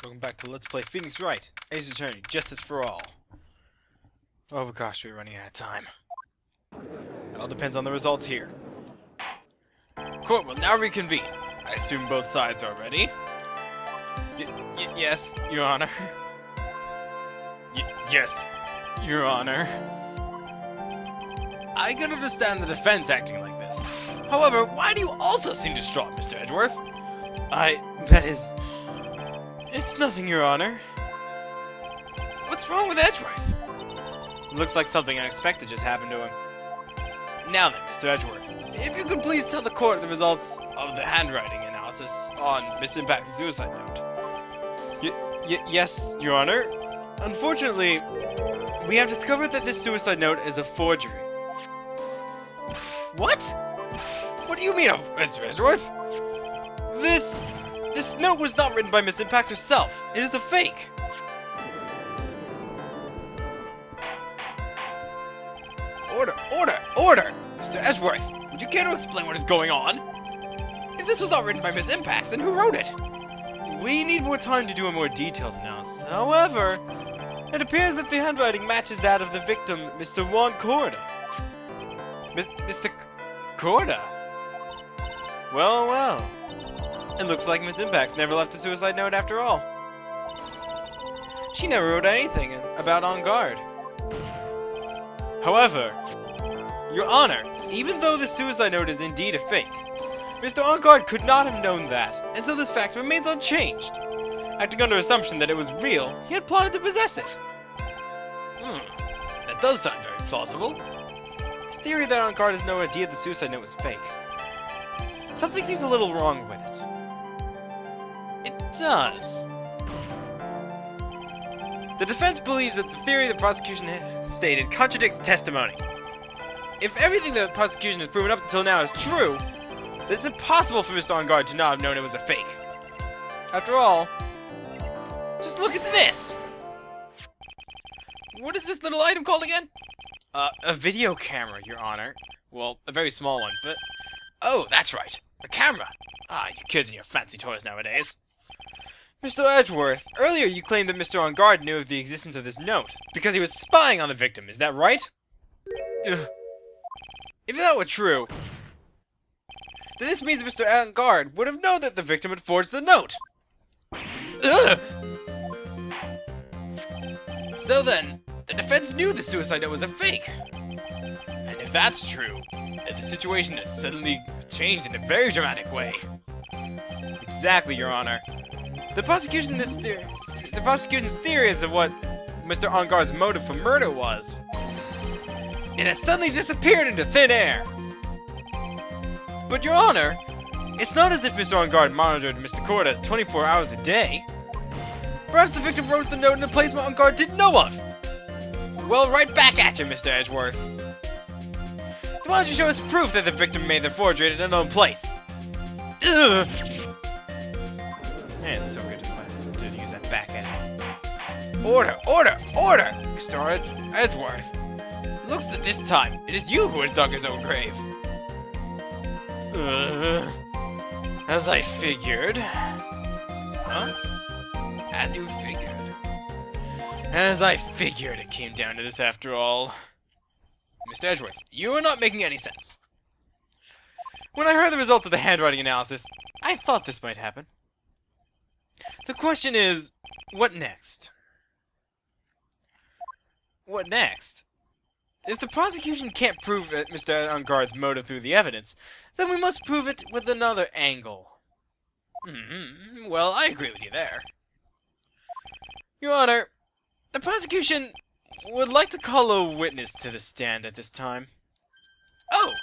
Welcome back to Let's Play Phoenix Wright, Ace Attorney, Justice for All. Oh gosh, we're running out of time. It all depends on the results here. Court will now reconvene. I assume both sides are ready? Yes, Your Honor. Yes, Your Honor. I can understand the defense acting like this. However, why do you also seem distraught, Mr. Edgeworth? It's nothing, Your Honor. What's wrong with Edgeworth? Looks like something unexpected just happened to him. Now then, Mr. Edgeworth, if you could please tell the court the results of the handwriting analysis on Miss Impact's suicide note. Yes, Your Honor. Unfortunately, we have discovered that this suicide note is a forgery. What? What do you mean, Mr. Edgeworth? This note was not written by Miss Impact herself. It is a fake. Order! Mr. Edgeworth, would you care to explain what is going on? If this was not written by Miss Impact, then who wrote it? We need more time to do a more detailed analysis. However, it appears that the handwriting matches that of the victim, Mr. Juan Corda. Mr. Corda? Well. It looks like Miss Impact's never left a suicide note after all. She never wrote anything about On Guard. However, Your Honor, even though the suicide note is indeed a fake, Mr. On Guard could not have known that, and so this fact remains unchanged. Acting under assumption that it was real, he had plotted to possess it. That does sound very plausible. His theory that On Guard has no idea the suicide note was fake. Something seems a little wrong with it. It does. The defense believes that the theory the prosecution has stated contradicts testimony. If everything the prosecution has proven up until now is true, then it's impossible for Mr. On Guard to not have known it was a fake. After all, just look at this! What is this little item called again? A video camera, Your Honor. Well, a very small one, but... Oh, that's right! A camera! You kids and your fancy toys nowadays. Mr. Edgeworth, earlier you claimed that Mr. On Guard knew of the existence of this note because he was spying on the victim, is that right? Ugh. If that were true, then this means that Mr. On Guard would have known that the victim had forged the note. Ugh. So then, the defense knew the suicide note was a fake. And if that's true, then the situation has suddenly changed in a very dramatic way. Exactly, Your Honor. The prosecution's theory as to what Mr. On Guard's motive for murder was, it has suddenly disappeared into thin air. But Your Honor, it's not as if Mr. On Guard monitored Mr. Corda 24 hours a day. Perhaps the victim wrote the note in a place On Guard didn't know of. Well, right back at you, Mr. Edgeworth. Why don't you show us proof that the victim made the forgery in an unknown place? Ugh. Man, it's so good to use that back at. Order! Mr. Edgeworth. It looks that this time, it is you who has dug his own grave. As I figured. Huh? As you figured. As I figured it came down to this after all. Mr. Edgeworth, you are not making any sense. When I heard the results of the handwriting analysis, I thought this might happen. The question is, what next? What next? If the prosecution can't prove Mr. On Guard's motive through the evidence, then we must prove it with another angle. Well, I agree with you there. Your Honor, the prosecution would like to call a witness to the stand at this time. Oh,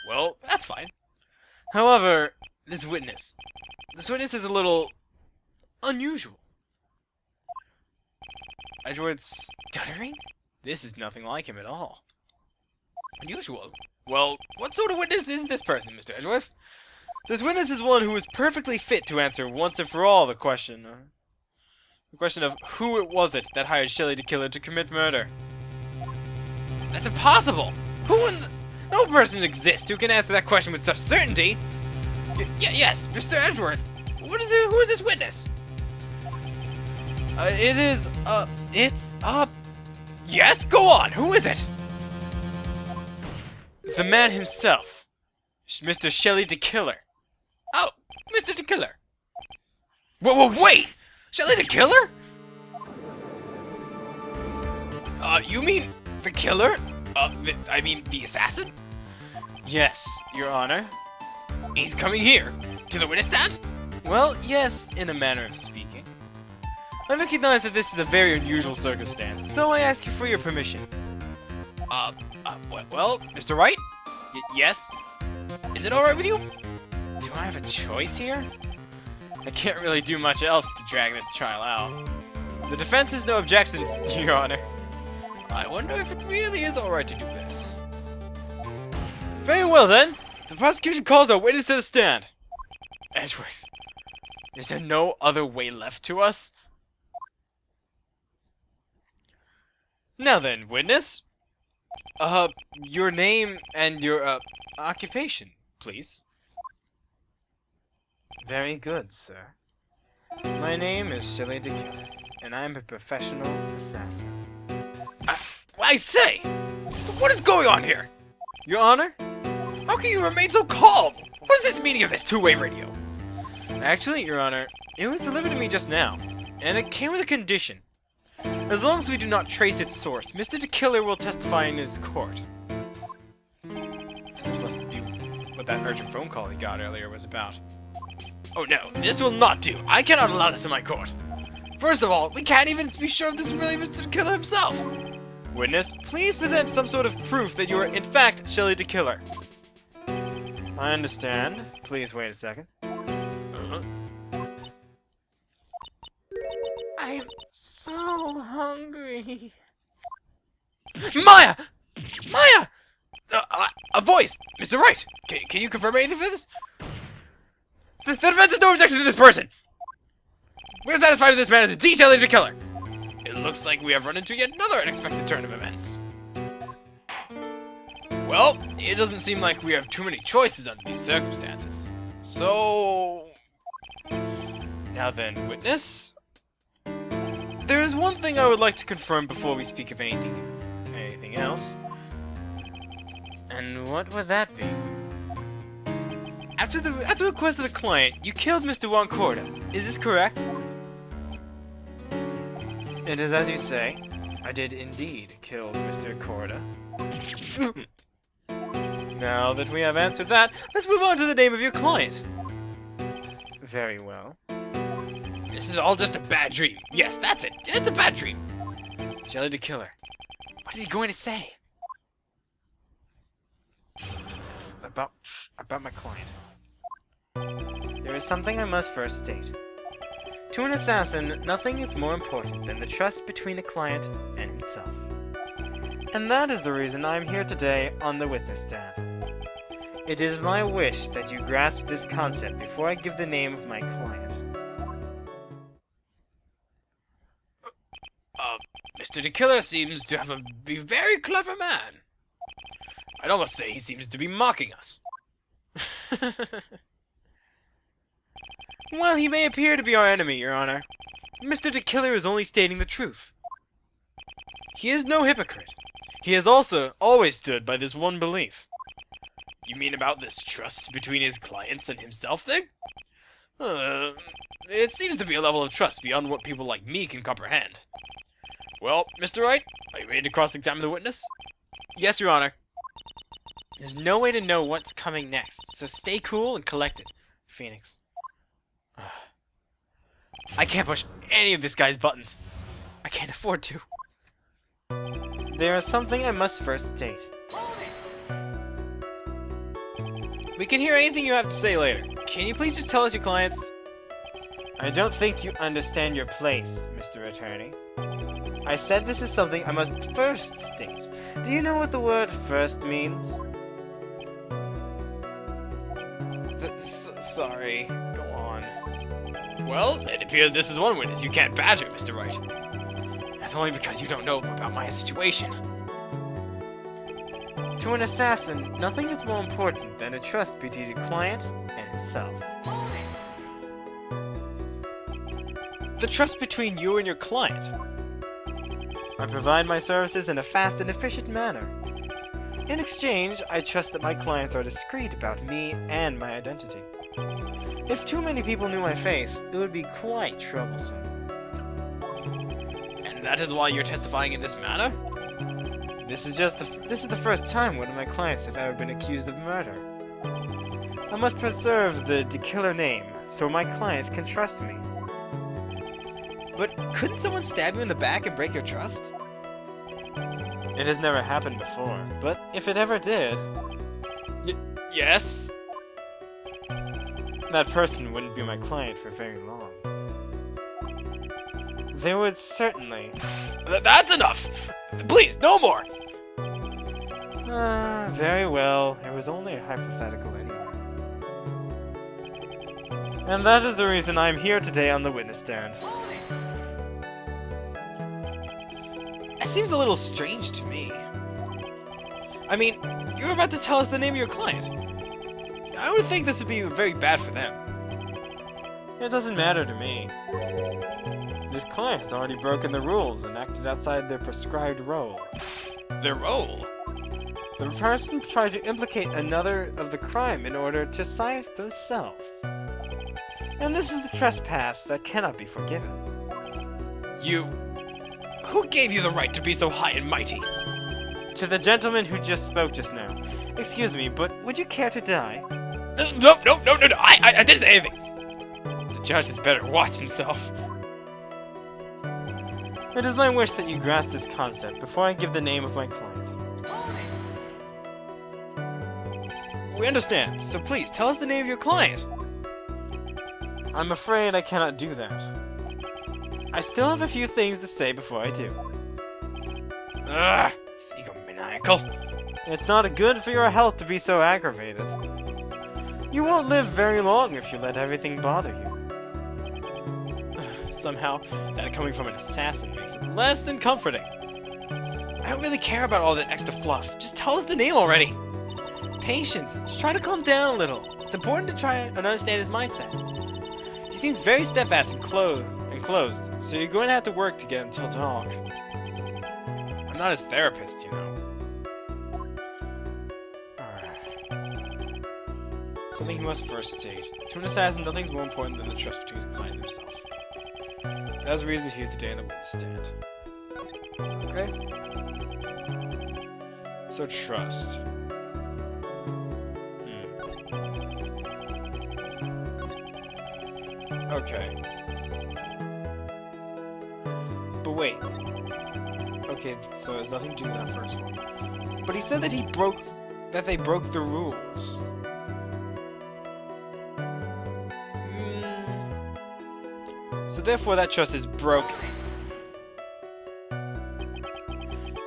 well, that's fine. However, this witness is a little unusual. Edgeworth stuttering? This is nothing like him at all. Unusual? Well, what sort of witness is this person, Mr. Edgeworth? This witness is one who is perfectly fit to answer once and for all the question of who it was that hired Shelley to kill her to commit murder. That's impossible! No person exists who can answer that question with such certainty! Yes, Mr. Edgeworth! Who is this witness? Yes, go on! Who is it? The man himself. Mr. Shelley the Killer. Oh, Mr. the Killer. Whoa, wait! Shelley the Killer? You mean the killer? I mean the assassin? Yes, Your Honor. He's coming here, to the witness stand? Well, yes, in a manner of speaking. I recognize that this is a very unusual circumstance, so I ask you for your permission. Well, Mr. Wright? Yes? Is it alright with you? Do I have a choice here? I can't really do much else to drag this trial out. The defense has no objections, Your Honor. I wonder if it really is alright to do this. Very well then. The prosecution calls our witness to the stand. Edgeworth, is there no other way left to us? Now then, witness. Your name and your, occupation, please. Very good, sir. My name is Shelley the Killer, and I'm a professional assassin. I say! What is going on here? Your Honor? How can you remain so calm? What is this meaning of this two-way radio? Actually, Your Honor, it was delivered to me just now, and it came with a condition. As long as we do not trace its source, Mr. the Killer will testify in his court. So this must be what that urgent phone call he got earlier was about. Oh no, this will not do. I cannot allow this in my court. First of all, we can't even be sure if this is really Mr. the Killer himself. Witness, please present some sort of proof that you are in fact Shelley the Killer. I understand. Please wait a second. I'm so hungry. Maya! Maya! A voice! Mr. Wright! Can you confirm anything for this? The defense has no objection to this person! We are satisfied with this man as the Shelley the Killer! It looks like we have run into yet another unexpected turn of events. Well, it doesn't seem like we have too many choices under these circumstances. So... Now then, witness. There is one thing I would like to confirm before we speak of anything else. And what would that be? At the request of the client, you killed Mr. Wancorda. Is this correct? It is as you say. I did indeed kill Mr. Corda. Now that we have answered that, let's move on to the name of your client. Very well. This is all just a bad dream. Yes, that's it. It's a bad dream. Shelley the Killer. What is he going to say? About my client. There is something I must first state. To an assassin, nothing is more important than the trust between a client and himself. And that is the reason I am here today on the witness stand. It is my wish that you grasp this concept before I give the name of my client. Mr. the Killer seems to be a very clever man. I'd almost say he seems to be mocking us. Well, he may appear to be our enemy, Your Honor. Mr. the Killer is only stating the truth. He is no hypocrite. He has also always stood by this one belief. You mean about this trust between his clients and himself thing? It seems to be a level of trust beyond what people like me can comprehend. Well, Mr. Wright, are you ready to cross-examine the witness? Yes, Your Honor. There's no way to know what's coming next, so stay cool and collected, Phoenix. I can't push any of this guy's buttons. I can't afford to. There is something I must first state. We can hear anything you have to say later. Can you please just tell us your clients? I don't think you understand your place, Mr. Attorney. I said this is something I must first state. Do you know what the word first means? Sorry. Go on. Well, it appears this is one witness you can't badger, Mr. Wright. That's only because you don't know about my situation. To an assassin, nothing is more important than a trust between a client and himself. the trust between you and your client. I provide my services in a fast and efficient manner. In exchange, I trust that my clients are discreet about me and my identity. If too many people knew my face, it would be quite troublesome. And that is why you're testifying in this manner? This is the first time one of my clients have ever been accused of murder. I must preserve the killer name so my clients can trust me. But couldn't someone stab you in the back and break your trust? It has never happened before, but if it ever did... Yes? That person wouldn't be my client for very long. They would certainly... That's enough! Please, no more! Very well. It was only a hypothetical anyway. And that is the reason I am here today on the witness stand. That seems a little strange to me. I mean, you're about to tell us the name of your client. I would think this would be very bad for them. It doesn't matter to me. This client has already broken the rules and acted outside their prescribed role. Their role? The person tried to implicate another of the crime in order to save themselves. And this is the trespass that cannot be forgiven. Who gave you the right to be so high and mighty? To the gentleman who just spoke just now. Excuse me, but would you care to die? No, I didn't say anything. The judge has better watch himself. It is my wish that you grasp this concept before I give the name of my client. We understand, so please tell us the name of your client. I'm afraid I cannot do that. I still have a few things to say before I do. Ugh, this egomaniacal. It's not good for your health to be so aggravated. You won't live very long if you let everything bother you. Somehow, that coming from an assassin makes it less than comforting. I don't really care about all that extra fluff. Just tell us the name already. Patience. Just try to calm down a little. It's important to try and understand his mindset. He seems very steadfast and closed, so you're going to have to work to get him to talk. I'm not his therapist, you know. Alright. Something he must first state. To an assassin, nothing's more important than the trust between his client and himself. That's the reason he's here today on the witness stand. Okay? So trust. Okay. But wait. Okay, so there's nothing to do with that first one. But he said that they broke the rules. So therefore that trust is broken.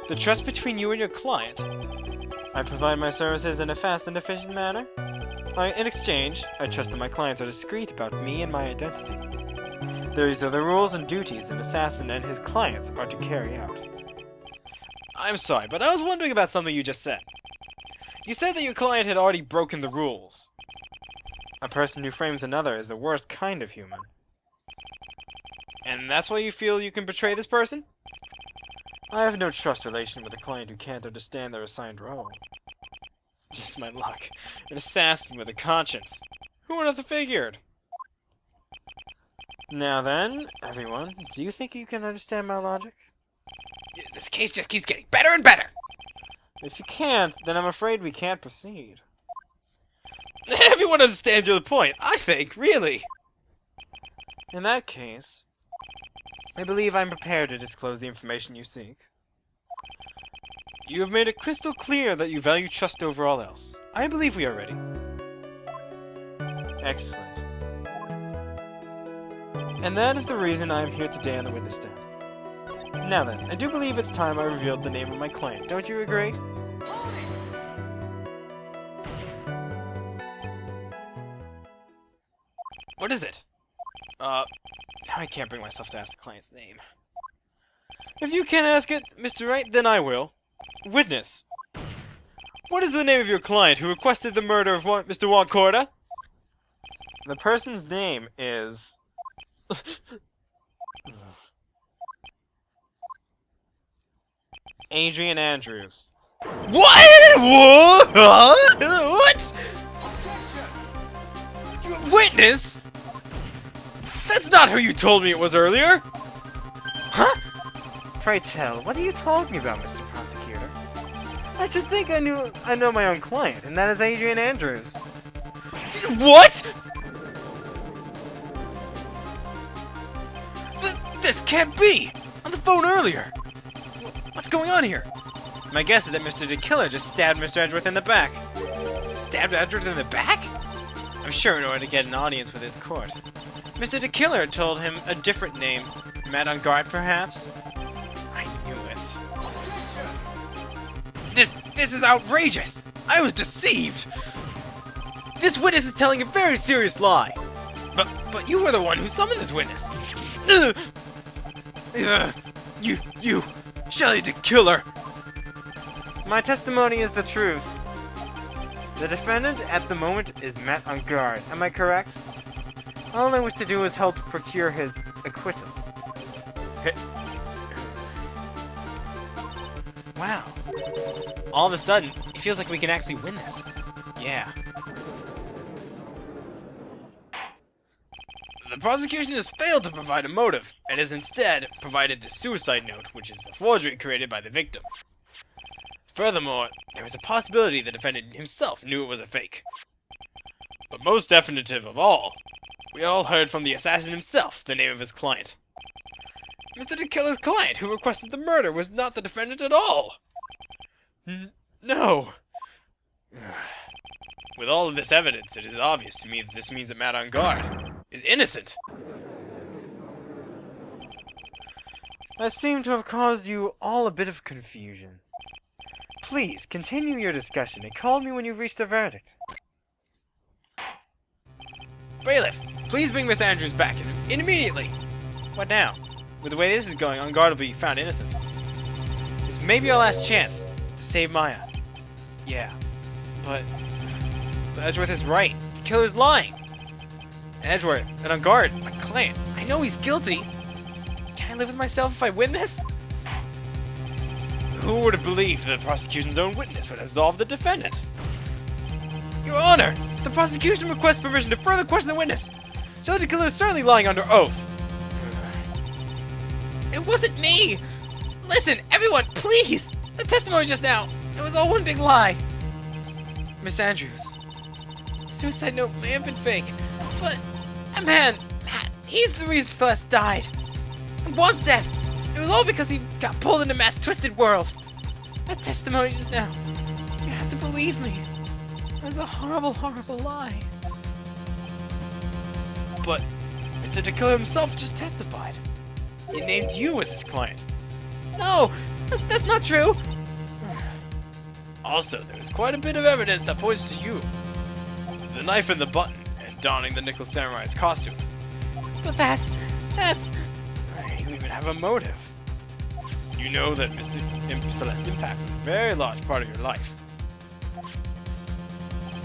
The trust between you and your client. I provide my services in a fast and efficient manner. In exchange, I trust that my clients are discreet about me and my identity. These are the rules and duties an assassin and his clients are to carry out. I'm sorry, but I was wondering about something you just said. You said that your client had already broken the rules. A person who frames another is the worst kind of human. And that's why you feel you can betray this person? I have no trust relation with a client who can't understand their assigned role. Just my luck. An assassin with a conscience. Who would have figured? Now then, everyone, do you think you can understand my logic? This case just keeps getting better and better! If you can't, then I'm afraid we can't proceed. Everyone understands your point, I think, really! In that case, I believe I'm prepared to disclose the information you seek. You have made it crystal clear that you value trust over all else. I believe we are ready. Excellent. And that is the reason I am here today on the witness stand. Now then, I do believe it's time I revealed the name of my client. Don't you agree? What is it? Now I can't bring myself to ask the client's name. If you can't ask it, Mr. Wright, then I will. Witness. What is the name of your client who requested the murder of Mr. Wancorda? The person's name is... Adrian Andrews. What? What? Witness? That's not who you told me it was earlier! Huh? Pray tell, what are you talking about, Mr. Prosecutor? I should think I know my own client, and that is Adrian Andrews. What? This can't be! On the phone earlier! What's going on here? My guess is that Mr. the Killer just stabbed Mr. Edgeworth in the back. Stabbed Edgeworth in the back? I'm sure in order to get an audience with his court. Mr. the Killer told him a different name. Matt on guard, perhaps? I knew it. This is outrageous! I was deceived! This witness is telling a very serious lie. But you were the one who summoned this witness. You, Shelley the Killer! My testimony is the truth. The defendant at the moment is Matt on guard. Am I correct? All I wish to do is help procure his acquittal. Wow. All of a sudden, it feels like we can actually win this. Yeah. The prosecution has failed to provide a motive, and has instead provided the suicide note, which is a forgery created by the victim. Furthermore, there is a possibility the defendant himself knew it was a fake. But most definitive of all, we all heard from the assassin himself the name of his client. Mr. the Killer's client, who requested the murder, was not the defendant at all. No. With all of this evidence, it is obvious to me that this means that Matt on guard is innocent. I seem to have caused you all a bit of confusion. Please, continue your discussion and call me when you've reached a verdict. Bailiff, please bring Miss Andrews back, and immediately. What now? With the way this is going, on guard will be found innocent. This may be our last chance to save Maya. Yeah, but Edgeworth is right. The killer's lying. Edgeworth, and on guard, my client. I know he's guilty. Can I live with myself if I win this? Who would have believed that the prosecution's own witness would absolve the defendant? Your Honor, the prosecution requests permission to further question the witness. Shelley the Killer is certainly lying under oath. It wasn't me! Listen, everyone, please! The testimony just now, it was all one big lie. Miss Andrews, the suicide note may have been fake, but that man, Matt, he's the reason Celeste died. And Juan's death, it was all because he got pulled into Matt's twisted world. That testimony just now, you have to believe me. It was a horrible, horrible lie. But Mr. the Killer himself just testified. He named you as his client. No, that's not true. Also, there is quite a bit of evidence that points to you. The knife in the button and donning the Nickel Samurai's costume. But that's... You even have a motive. You know that Celeste impacts a very large part of your life.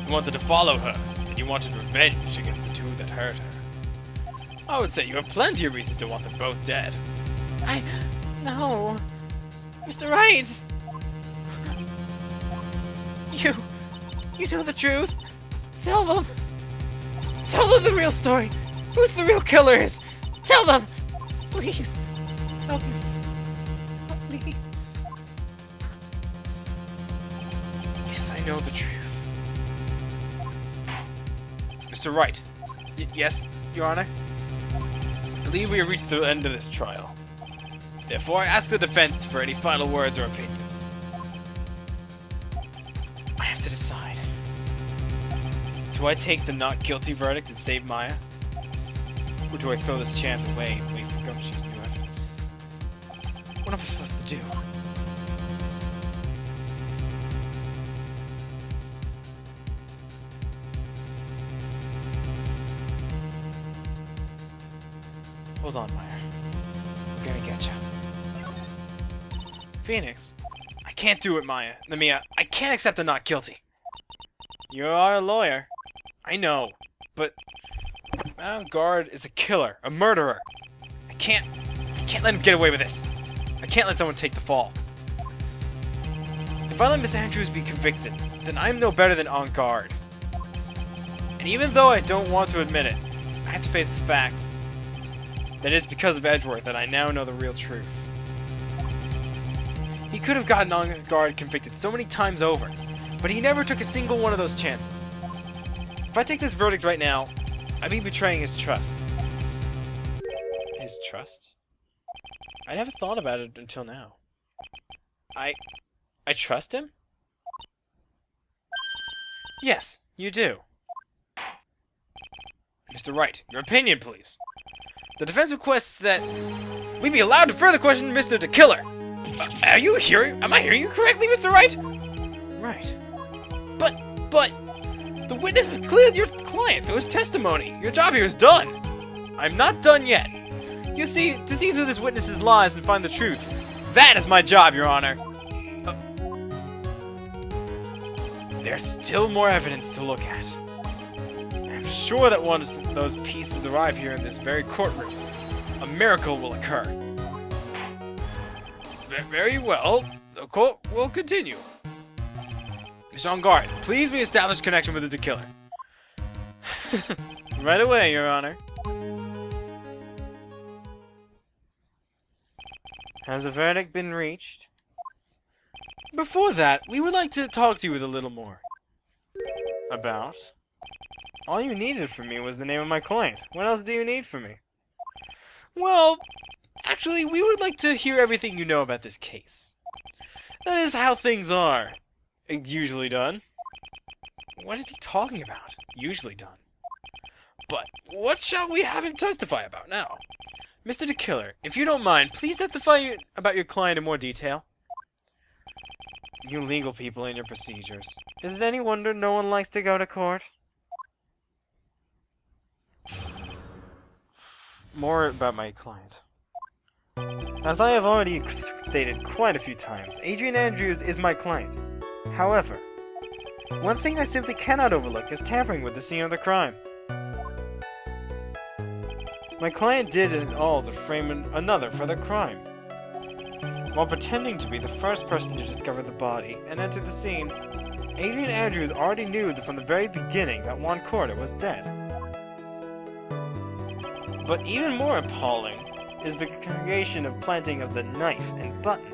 You wanted to follow her, and you wanted revenge against the two that hurt her. I would say you have plenty of reasons to want them both dead. No. Mr. Wright! You know the truth. Tell them. Tell them the real story. Who's the real killer is. Tell them. Please. Help me. Help me. Yes, I know the truth. Mr. Wright. Yes, Your Honor? I believe we have reached the end of this trial. Therefore, I ask the defense for any final words or opinions. I have to decide. Do I take the not guilty verdict and save Maya? Or do I throw this chance away and wait for Gumshoe's new evidence? What am I supposed to do? Hold on, Maya. I'm gonna get you. Phoenix, I can't do it, Maya. Mia, I can't accept the not guilty. You are a lawyer. I know, but Madame Guard is a killer, a murderer. I can't let him get away with this. I can't let someone take the fall. If I let Miss Andrews be convicted, then I'm no better than on guard. And even though I don't want to admit it, I have to face the fact that it's because of Edgeworth that I now know the real truth. He could have gotten on guard convicted so many times over, but he never took a single one of those chances. If I take this verdict right now, I'd be betraying his trust. His trust? I never thought about it until now. I trust him? Yes, you do. Mr. Wright, your opinion, please. The defense requests that we be allowed to further question Mr. the Killer. Am I hearing you correctly, Mr. Wright? Right. But, the witness is clearly your client through his testimony. Your job here is done. I'm not done yet. You see, to see through this witness's lies and find the truth. That is my job, Your Honor. There's still more evidence to look at. I'm sure that once those pieces arrive here in this very courtroom, a miracle will occur. Very well. The court will continue. Mr. On guard, please re-establish connection with the killer. Right away, Your Honor. Has a verdict been reached? Before that, we would like to talk to you with a little more. About? All you needed from me was the name of my client. What else do you need from me? Well, actually, we would like to hear everything you know about this case. That is how things are. Usually done. What is he talking about? Usually done. But what shall we have him testify about now? Mr. the Killer, if you don't mind, please testify about your client in more detail. You legal people and your procedures. Is it any wonder no one likes to go to court? More about my client. As I have already stated quite a few times, Adrian Andrews is my client. However, one thing I simply cannot overlook is tampering with the scene of the crime. My client did it all to frame another for the crime. While pretending to be the first person to discover the body and enter the scene, Adrian Andrews already knew from the very beginning that Juan Corda was dead. But even more appalling is the creation of planting of the knife and button.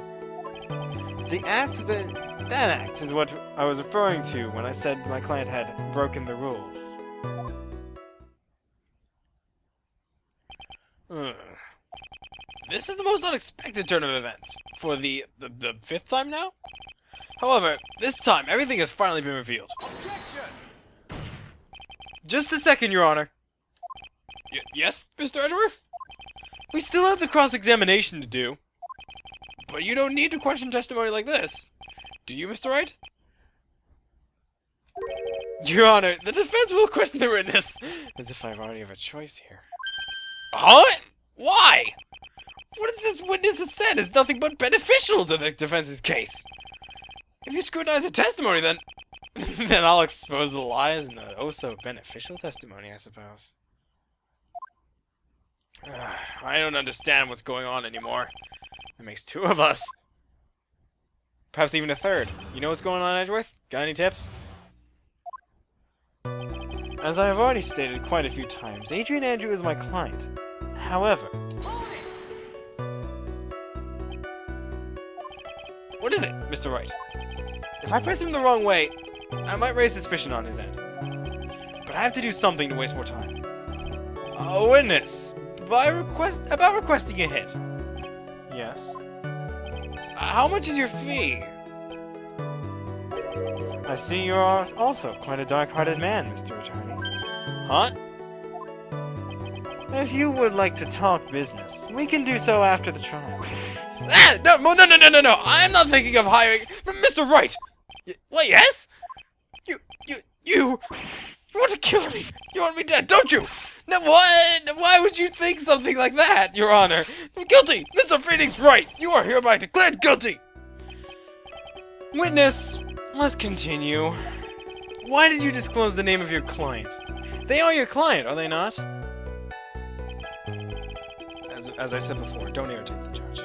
That act is what I was referring to when I said my client had broken the rules. This is the most unexpected turn of events. For the fifth time now? However, this time, everything has finally been revealed. Objection! Just a second, Your Honor. Yes, Mr. Edgeworth? We still have the cross-examination to do. But you don't need to question testimony like this. Do you, Mr. Wright? Your Honor, the defense will question the witness. As if I already have a choice here. Huh? Why? What is this witness has said is nothing but beneficial to the defense's case. If you scrutinize the testimony, then I'll expose the lies in the oh-so-beneficial testimony, I suppose. I don't understand what's going on anymore. It makes two of us. Perhaps even a third. You know what's going on, Edgeworth? Got any tips? As I have already stated quite a few times, Adrian Andrews is my client. However... What is it, Mr. Wright? If I press him the wrong way, I might raise suspicion on his end. But I have to do something to waste more time. A witness! About requesting a hit. Yes? How much is your fee? I see you are also quite a dark-hearted man, Mr. Attorney. Huh? If you would like to talk business, we can do so after the trial. Ah! No! I'm not thinking of hiring... Mr. Wright! Wait, yes? You want to kill me! You want me dead, don't you? No, what? Why would you think something like that, Your Honor? I'm guilty! Mr. Phoenix Wright! You are hereby declared guilty! Witness, let's continue. Why did you disclose the name of your client? They are your client, are they not? As I said before, don't irritate the judge.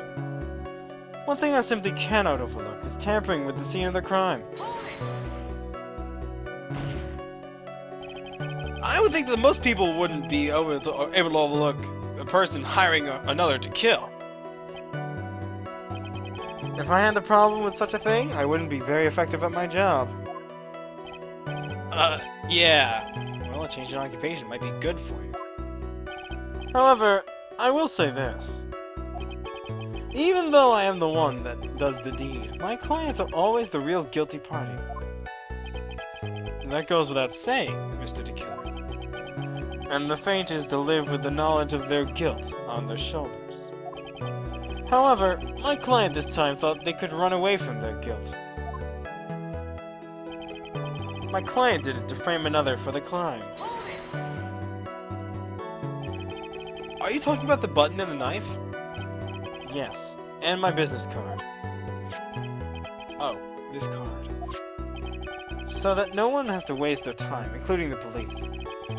One thing I simply cannot overlook is tampering with the scene of the crime. I would think that most people wouldn't be able to overlook a person hiring another to kill. If I had the problem with such a thing, I wouldn't be very effective at my job. Yeah. Well, a change in occupation might be good for you. However, I will say this. Even though I am the one that does the deed, my clients are always the real guilty party. And that goes without saying, Mr. DeKiller. And the fate is to live with the knowledge of their guilt on their shoulders. However, my client this time thought they could run away from their guilt. My client did it to frame another for the crime. Are you talking about the button and the knife? Yes, and my business card. Oh, this card. So that no one has to waste their time, including the police.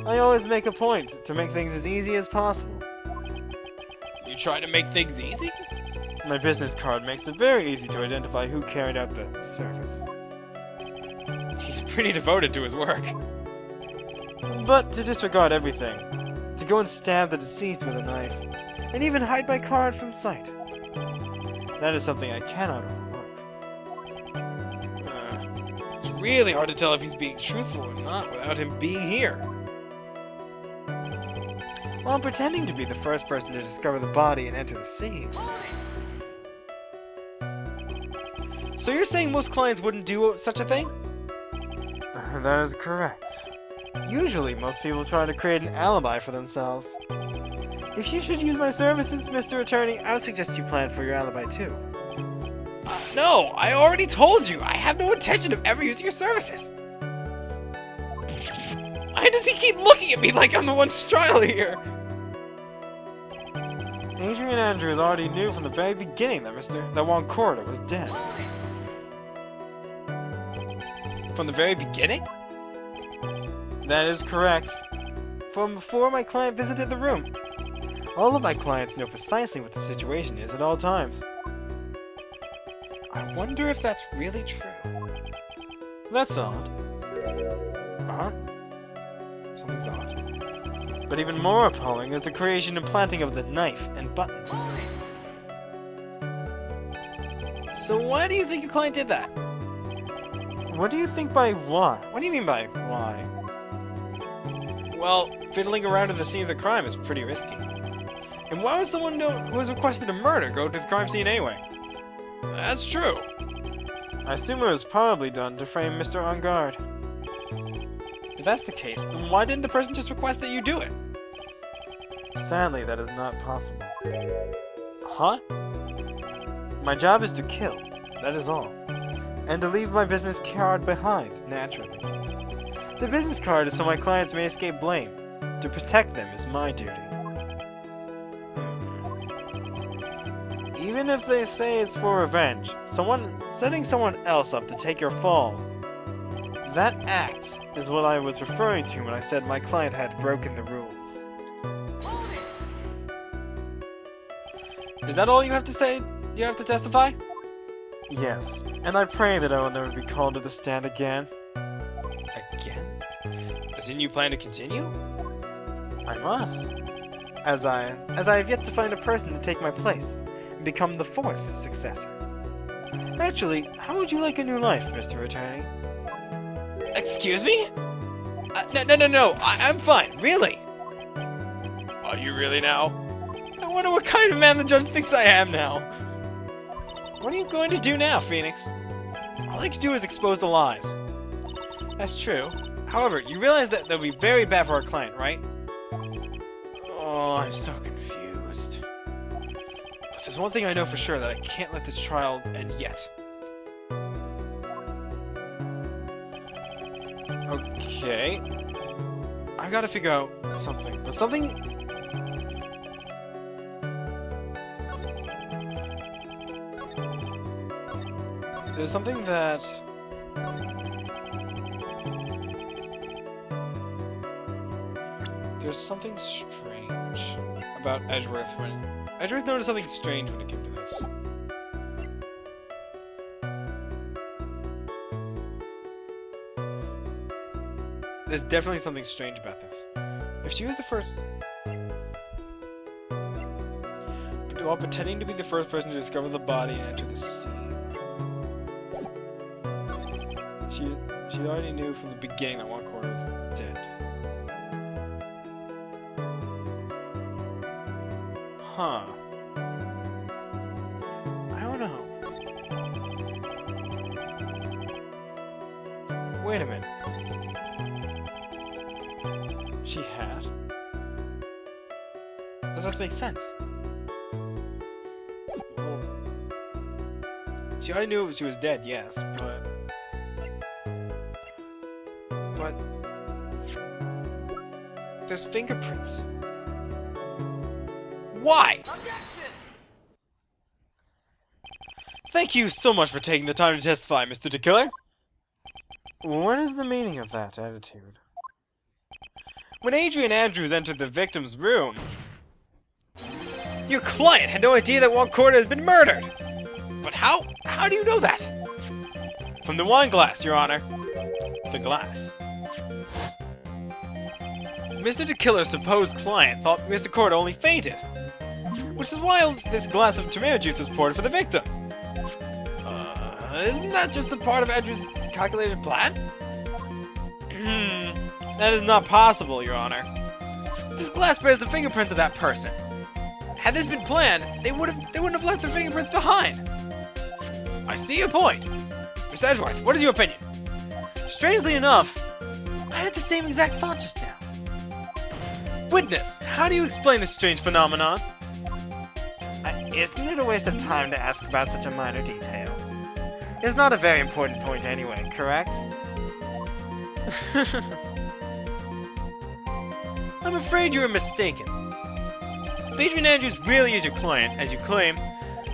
I always make a point to make things as easy as possible. You try to make things easy? My business card makes it very easy to identify who carried out the service. He's pretty devoted to his work. But to disregard everything, to go and stab the deceased with a knife, and even hide my card from sight, that is something I cannot overlook. It's really hard to tell if he's being truthful or not without him being here. While I'm pretending to be the first person to discover the body and enter the scene. So you're saying most clients wouldn't do such a thing? That is correct. Usually, most people try to create an alibi for themselves. If you should use my services, Mr. Attorney, I would suggest you plan for your alibi too. No, I already told you. I have no intention of ever using your services. Why does he keep looking at me like I'm the one who's trial here? Adrian Andrews already knew from the very beginning that that Juan Corda was dead. From the very beginning? That is correct. From before my client visited the room. All of my clients know precisely what the situation is at all times. I wonder if that's really true. That's odd. Uh-huh. Something's odd. But even more appalling is the creation and planting of the knife and button. So why do you think your client did that? What do you think by why? What do you mean by why? Well, fiddling around at the scene of the crime is pretty risky. And why would someone who has requested a murder go to the crime scene anyway? That's true. I assume it was probably done to frame Mr. On Guard. If that's the case, then why didn't the person just request that you do it? Sadly, that is not possible. Huh? My job is to kill, that is all. And to leave my business card behind, naturally. The business card is so my clients may escape blame. To protect them is my duty. Even if they say it's for revenge, setting someone else up to take your fall. That act is what I was referring to when I said my client had broken the rules. Is that all you have to say? You have to testify? Yes, and I pray that I will never be called to the stand again. Again? As in you plan to continue? I must. As I have yet to find a person to take my place and become the fourth successor. Actually, how would you like a new life, Mr. Attorney? Excuse me? No. I'm fine, really. Are you really now? I wonder what kind of man the judge thinks I am now. What are you going to do now, Phoenix? All you can do is expose the lies. That's true. However, you realize that would be very bad for our client, right? Oh, I'm so confused. But there's one thing I know for sure, that I can't let this trial end yet. Okay. I gotta figure out something. But something... There's something that... There's something strange about Edgeworth when... Edgeworth noticed something strange when it came to this. There's definitely something strange about this. If she was the first... while pretending to be the first person to discover the body and enter the scene. She already knew from the beginning that one quarter was dead. Huh. I don't know. Wait a minute. She had? That doesn't make sense. Well, she already knew she was dead, yes, but there's fingerprints. Why? Thank you so much for taking the time to testify, Mr. DeKiller. What is the meaning of that attitude? When Adrian Andrews entered the victim's room, your client had no idea that Juan Corda had been murdered. But how do you know that? From the wine glass, Your Honor. The glass. Mr. DeKiller's supposed client thought Mr. Corda only fainted, which is why this glass of tomato juice was poured for the victim. Isn't that just a part of Andrew's calculated plan? That is not possible, Your Honor. This glass bears the fingerprints of that person. Had this been planned, they wouldn't have left their fingerprints behind. I see your point. Mr. Edgeworth, what is your opinion? Strangely enough, I had the same exact thought just now. Witness, how do you explain this strange phenomenon? Isn't it a waste of time to ask about such a minor detail? It's not a very important point anyway, correct? I'm afraid you are mistaken. If Adrian Andrews really is your client, as you claim,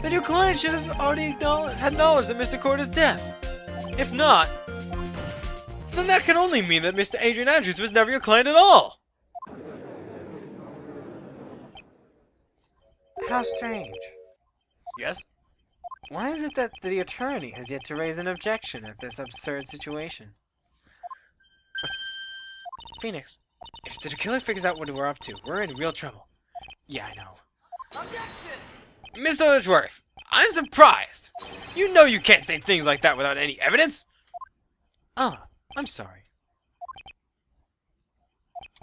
then your client should have already had knowledge of Mr. Corda's death. If not, then that can only mean that Mr. Adrian Andrews was never your client at all. How strange. Yes? Why is it that the attorney has yet to raise an objection at this absurd situation? Phoenix, if the killer figures out what we're up to, we're in real trouble. Yeah, I know. Objection! Mr. Edgeworth, I'm surprised! You know you can't say things like that without any evidence! I'm sorry.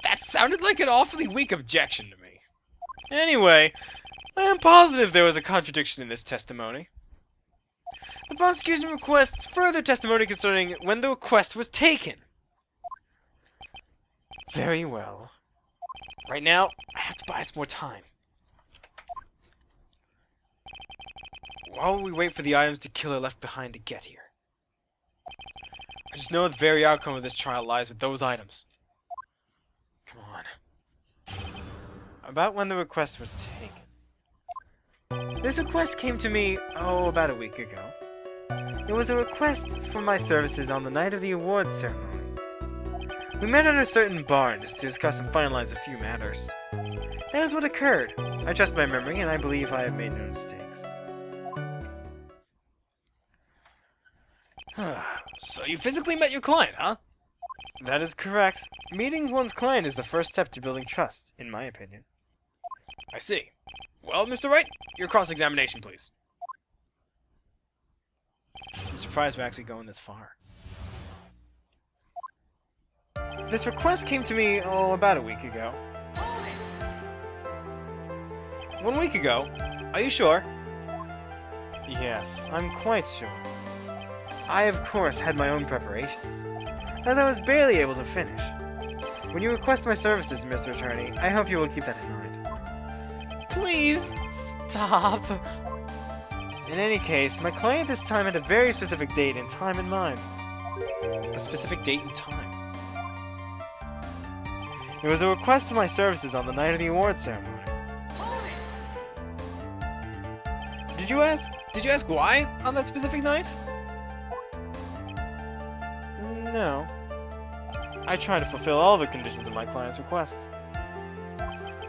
That sounded like an awfully weak objection to me. Anyway, I am positive there was a contradiction in this testimony. The prosecution requests further testimony concerning when the request was taken. Very well. Right now, I have to buy some more time. While we wait for the items the killer left behind to get here. I just know the very outcome of this trial lies with those items. Come on. About when the request was taken. This request came to me, about a week ago. It was a request for my services on the night of the awards ceremony. We met at a certain barn to discuss and finalize a few matters. That is what occurred. I trust my memory, and I believe I have made no mistakes. So you physically met your client, huh? That is correct. Meeting one's client is the first step to building trust, in my opinion. I see. Well, Mr. Wright, your cross-examination, please. I'm surprised we're actually going this far. This request came to me, about a week ago. 1 week ago? Are you sure? Yes, I'm quite sure. I, of course, had my own preparations, as I was barely able to finish. When you request my services, Mr. Attorney, I hope you will keep that in mind. Please, stop! In any case, my client this time had a very specific date and time in mind. A specific date and time. It was a request for my services on the night of the awards ceremony. Did you ask why on that specific night? No. I try to fulfill all the conditions of my client's request.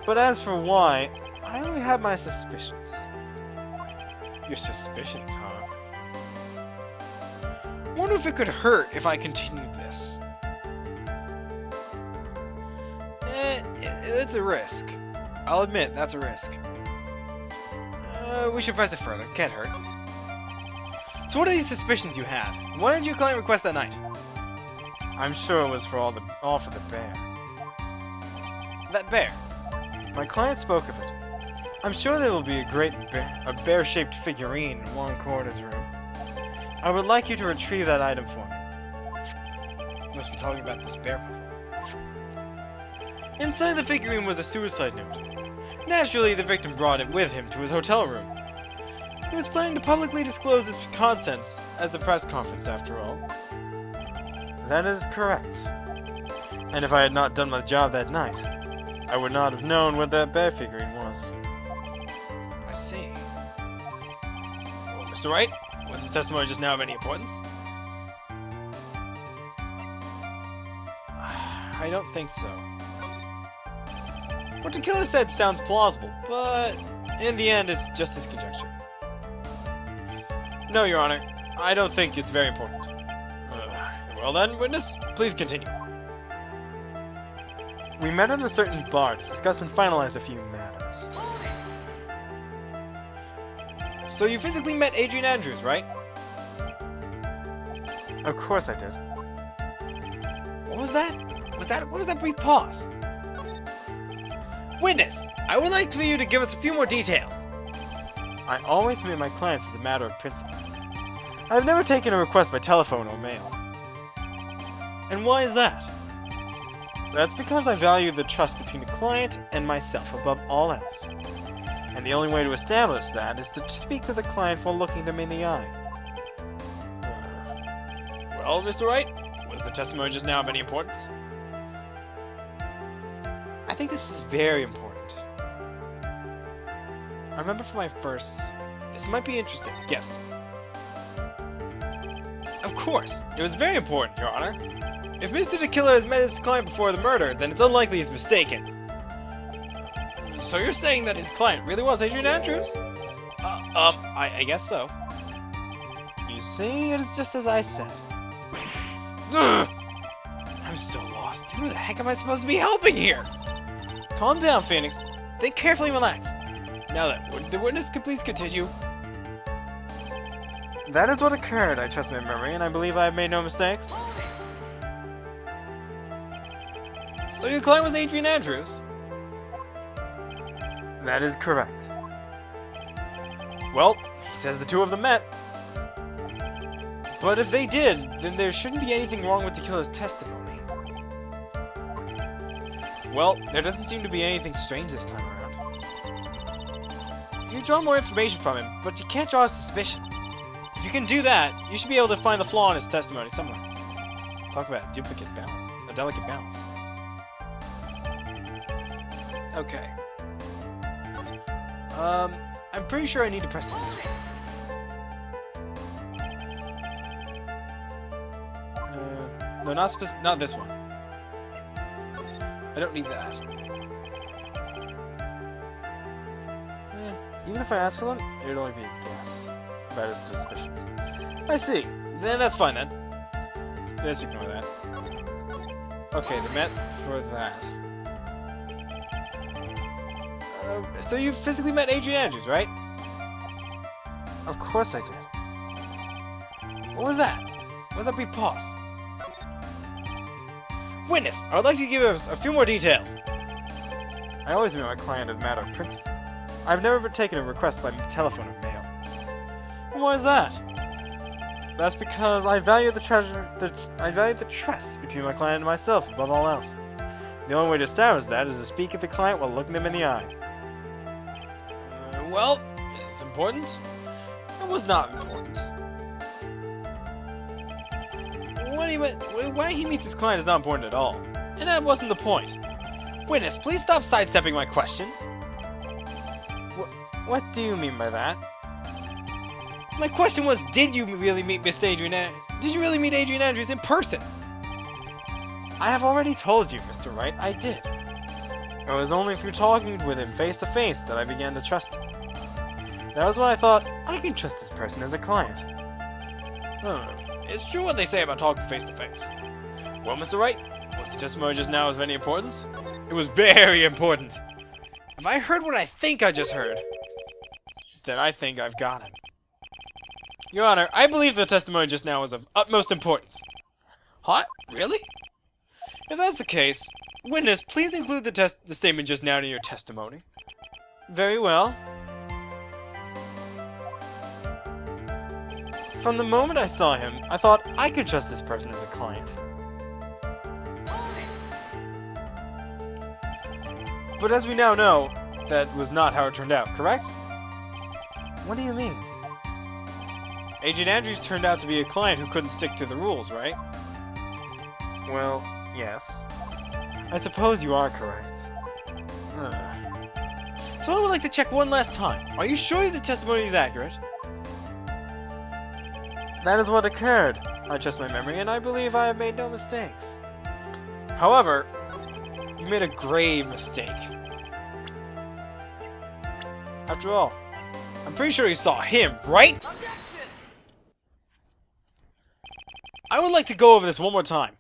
But as for why, I only have my suspicions. Your suspicions, huh? Wonder if it could hurt if I continued this. it's a risk. I'll admit, that's a risk. We should press it further. Can't hurt. So what are these suspicions you had? Why did your client request that night? I'm sure it was for all for the bear. That bear? My client spoke of it. I'm sure there will be a bear-shaped figurine in Juan Corda's room. I would like you to retrieve that item for me. You must be talking about this bear puzzle. Inside the figurine was a suicide note. Naturally, the victim brought it with him to his hotel room. He was planning to publicly disclose its contents at the press conference, after all. That is correct. And if I had not done my job that night, I would not have known what that bear figurine was. I see. Well, Mr. Wright, was his testimony just now of any importance? I don't think so. What the killer said sounds plausible, but in the end, it's just his conjecture. No, Your Honor, I don't think it's very important. Well then, witness, please continue. We met at a certain bar to discuss and finalize a few matters. So you physically met Adrian Andrews, right? Of course I did. What was that? What was that brief pause? Witness, I would like for you to give us a few more details. I always meet my clients as a matter of principle. I have never taken a request by telephone or mail. And why is that? That's because I value the trust between the client and myself above all else. And the only way to establish that is to speak to the client while looking them in the eye. Well, Mr. Wright, was the testimony just now of any importance? I think this is very important. I remember from my first... This might be interesting. Yes. Of course. It was very important, Your Honor. If Mr. the Killer has met his client before the murder, then it's unlikely he's mistaken. So you're saying that his client really was Adrian Andrews? I guess so. You see, it is just as I said. Ugh! I'm so lost. Who the heck am I supposed to be helping here? Calm down, Phoenix. Think carefully and relax. Now then, would the witness could please continue? That is what occurred, I trust my memory, and I believe I have made no mistakes. So your client was Adrian Andrews? That is correct. Well, he says the two of them met. But if they did, then there shouldn't be anything wrong with the killer's testimony. Well, there doesn't seem to be anything strange this time around. You draw more information from him, but you can't draw a suspicion. If you can do that, you should be able to find the flaw in his testimony somewhere. Talk about a duplicate balance, a delicate balance. Okay. I'm pretty sure I need to press this one. No, not this one. I don't need that. Even if I ask for them, it would only be a guess about his suspicions. I see. Then that's fine then. Let's ignore that. Okay, they met for that. So you physically met Adrian Andrews, right? Of course I did. What was that? What was that brief pause? Witness, I would like you to give us a few more details. I always meet my client as a matter of principle. I've never taken a request by telephone or mail. And why is that? That's because I value the trust between my client and myself above all else. The only way to establish that is to speak to the client while looking them in the eye. Well, is this important? It was not important. Why he meets his client is not important at all. And that wasn't the point. Witness, please stop sidestepping my questions. What do you mean by that? My question was, did you really meet Adrian Andrews in person? I have already told you, Mr. Wright, I did. It was only through talking with him face to face that I began to trust him. That was when I thought, I can trust this person as a client. It's true what they say about talking face to face. Well, Mr. Wright, was the testimony just now of any importance? It It was very important. If I heard what I think I just heard, then I think I've got him. Your Honor, I believe the testimony just now was of utmost importance. Huh? Really? If that's the case, witness, please include the statement just now in your testimony. Very well. From the moment I saw him, I thought I could trust this person as a client. But as we now know, that was not how it turned out, correct? What do you mean? Agent Andrews turned out to be a client who couldn't stick to the rules, right? Well, yes. I suppose you are correct. So I would like to check one last time. Are you sure the testimony is accurate? That is what occurred. I trust my memory, and I believe I have made no mistakes. However, you made a grave mistake. After all, I'm pretty sure you saw him, right? I would like to go over this one more time.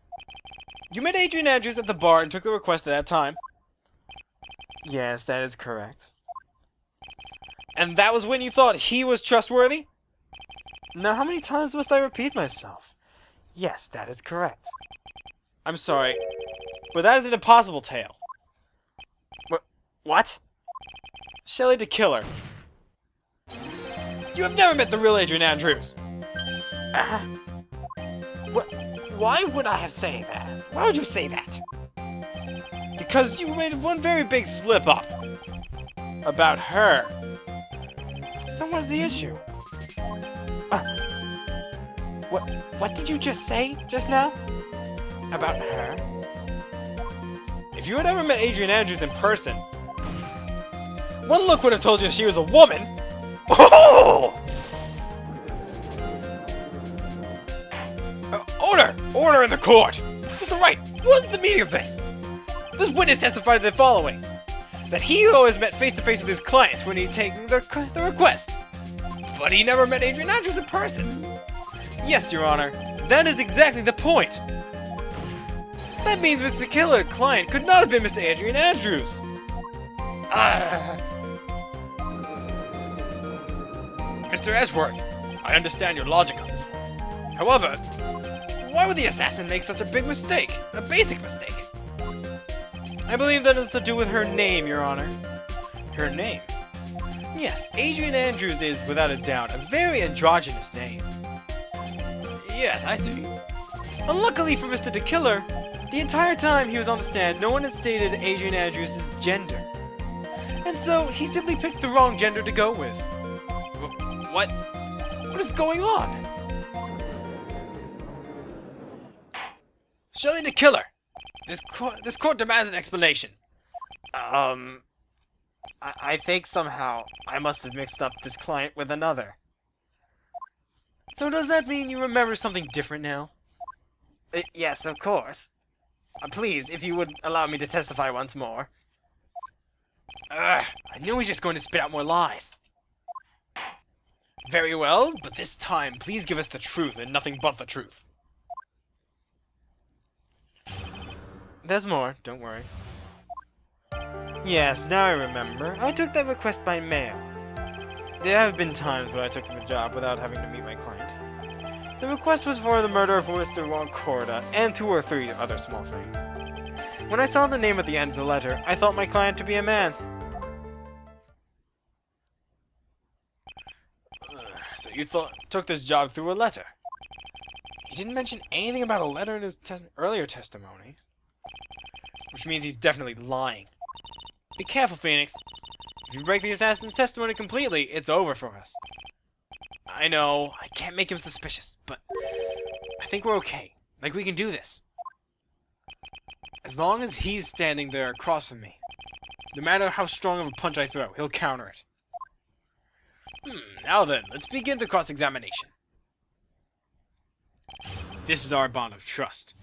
You met Adrian Andrews at the bar and took the request at that time. Yes, that is correct. And that was when you thought he was trustworthy? Now, how many times must I repeat myself? Yes, that is correct. I'm sorry, but that is an impossible tale. What? Shelley the Killer. You have never met the real Adrian Andrews. Why would I have said that? Why would you say that? Because you made one very big slip-up. About her. So what's the issue? What did you just say just now? About her? If you had ever met Adrian Andrews in person, one look would have told you she was a woman. Oh! Order! Order in the court! Mr. Wright, what's the meaning of this? This witness testified the following. That he always met face-to-face with his clients when he'd taken the request. But he never met Adrian Andrews in person. Yes, Your Honor. That is exactly the point. That means Mr. Killer client could not have been Mr. Adrian Andrews. Mr. Edgeworth, I understand your logic on this one. However, why would the assassin make such a big mistake? A basic mistake? I believe that has to do with her name, Your Honor. Her name? Yes, Adrian Andrews is, without a doubt, a very androgynous name. Yes, I see. Unluckily for Mr. DeKiller, the entire time he was on the stand, no one had stated Adrian Andrews' gender. And so, he simply picked the wrong gender to go with. What? What is going on? Shelley DeKiller! This court demands an explanation. I think somehow I must have mixed up this client with another. So does that mean you remember something different now? Yes, of course. Please, if you would allow me to testify once more. I knew he was just going to spit out more lies. Very well, but this time, please give us the truth and nothing but the truth. There's more, don't worry. Yes, now I remember. I took that request by mail. There have been times when I took the job without having to meet my client. The request was for the murder of Mr. Roncorda and 2 or 3 other small things. When I saw the name at the end of the letter, I thought my client to be a man. So you took this job through a letter? He didn't mention anything about a letter in his earlier testimony. Which means he's definitely lying. Be careful, Phoenix. If you break the assassin's testimony completely, it's over for us. I know, I can't make him suspicious, but I think we're okay. Like, we can do this. As long as he's standing there across from me, no matter how strong of a punch I throw, he'll counter it. Now then, let's begin the cross-examination. This is our bond of trust.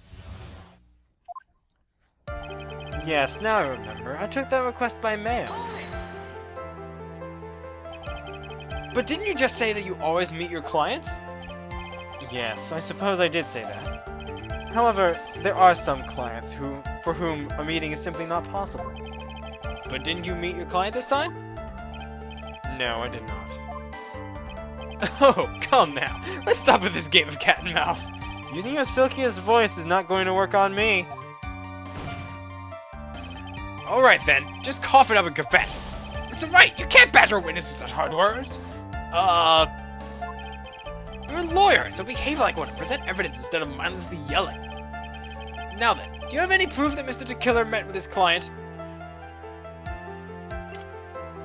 Yes, now I remember. I took that request by mail. But didn't you just say that you always meet your clients? Yes, I suppose I did say that. However, there are some clients who for whom a meeting is simply not possible. But didn't you meet your client this time? No, I did not. Oh, come now. Let's stop with this game of cat and mouse. Using your silkiest voice is not going to work on me. Alright then, just cough it up and confess. Mr. Wright, you can't badger a witness with such hard words. You're a lawyer, so behave like one and present evidence instead of mindlessly yelling. Now then, do you have any proof that Mr. DeKiller met with his client?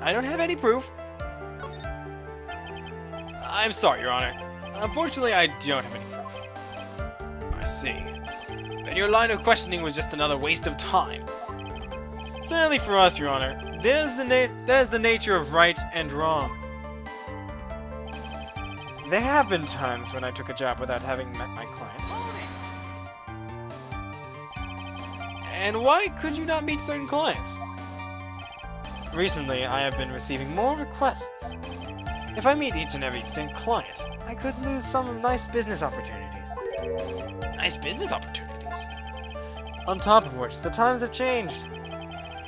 I don't have any proof. I'm sorry, Your Honor. Unfortunately, I don't have any proof. I see. Then your line of questioning was just another waste of time. Sadly for us, Your Honor, there's the nature of right and wrong. There have been times when I took a job without having met my client. And why could you not meet certain clients? Recently, I have been receiving more requests. If I meet each and every single client, I could lose some nice business opportunities. Nice business opportunities? On top of which, the times have changed.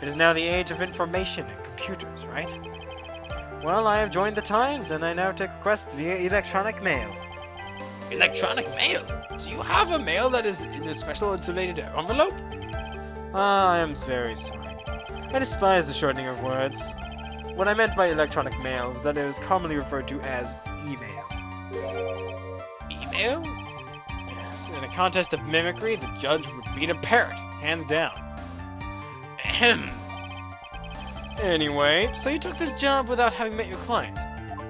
It is now the age of information and computers, right? Well, I have joined the times, and I now take requests via electronic mail. Electronic mail? Do you have a mail that is in a special insulated envelope? I am very sorry. I despise the shortening of words. What I meant by electronic mail was that it was commonly referred to as email. Email? Yes, in a contest of mimicry, the judge would beat a parrot, hands down. Ahem. Anyway, so you took this job without having met your client.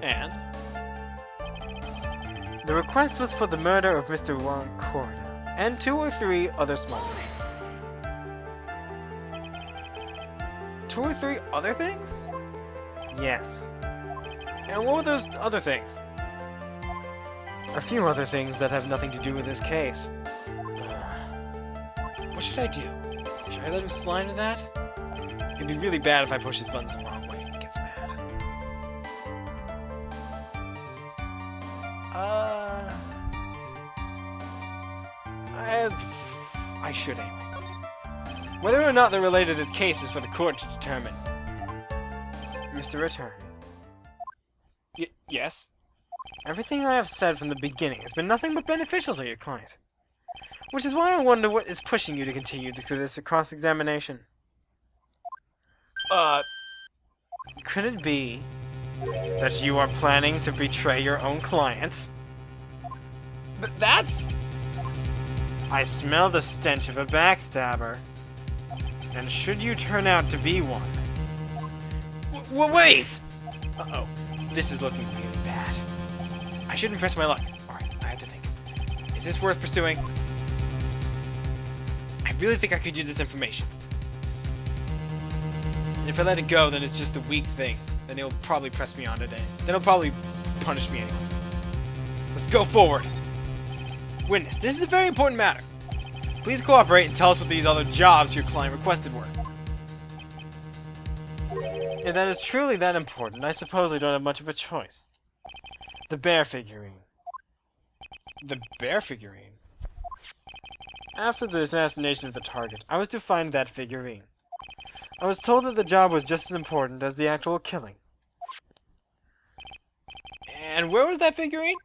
And? The request was for the murder of Mr. Juan Corda, and 2 or 3 other small things. 2 or 3 other things? Yes. And what were those other things? A few other things that have nothing to do with this case. What should I do? Should I let him slide into that? It'd be really bad if I push his buttons the wrong way and he gets mad. I should anyway. Whether or not they're related to this case is for the court to determine. Mr. Return. Yes? Everything I have said from the beginning has been nothing but beneficial to your client. Which is why I wonder what is pushing you to continue through this cross-examination. Could it be that you are planning to betray your own client? But that's... I smell the stench of a backstabber. And should you turn out to be one... Wait! Uh-oh. This is looking really bad. I shouldn't press my luck. Alright, I have to think. Is this worth pursuing? I really think I could use this information. If I let it go, then it's just a weak thing. Then he'll probably press me on today. Then he'll probably punish me anyway. Let's go forward. Witness, this is a very important matter. Please cooperate and tell us what these other jobs your client requested were. If that is truly that important, I suppose I don't have much of a choice. The bear figurine. The bear figurine? After the assassination of the target, I was to find that figurine. I was told that the job was just as important as the actual killing. And where was that figurine?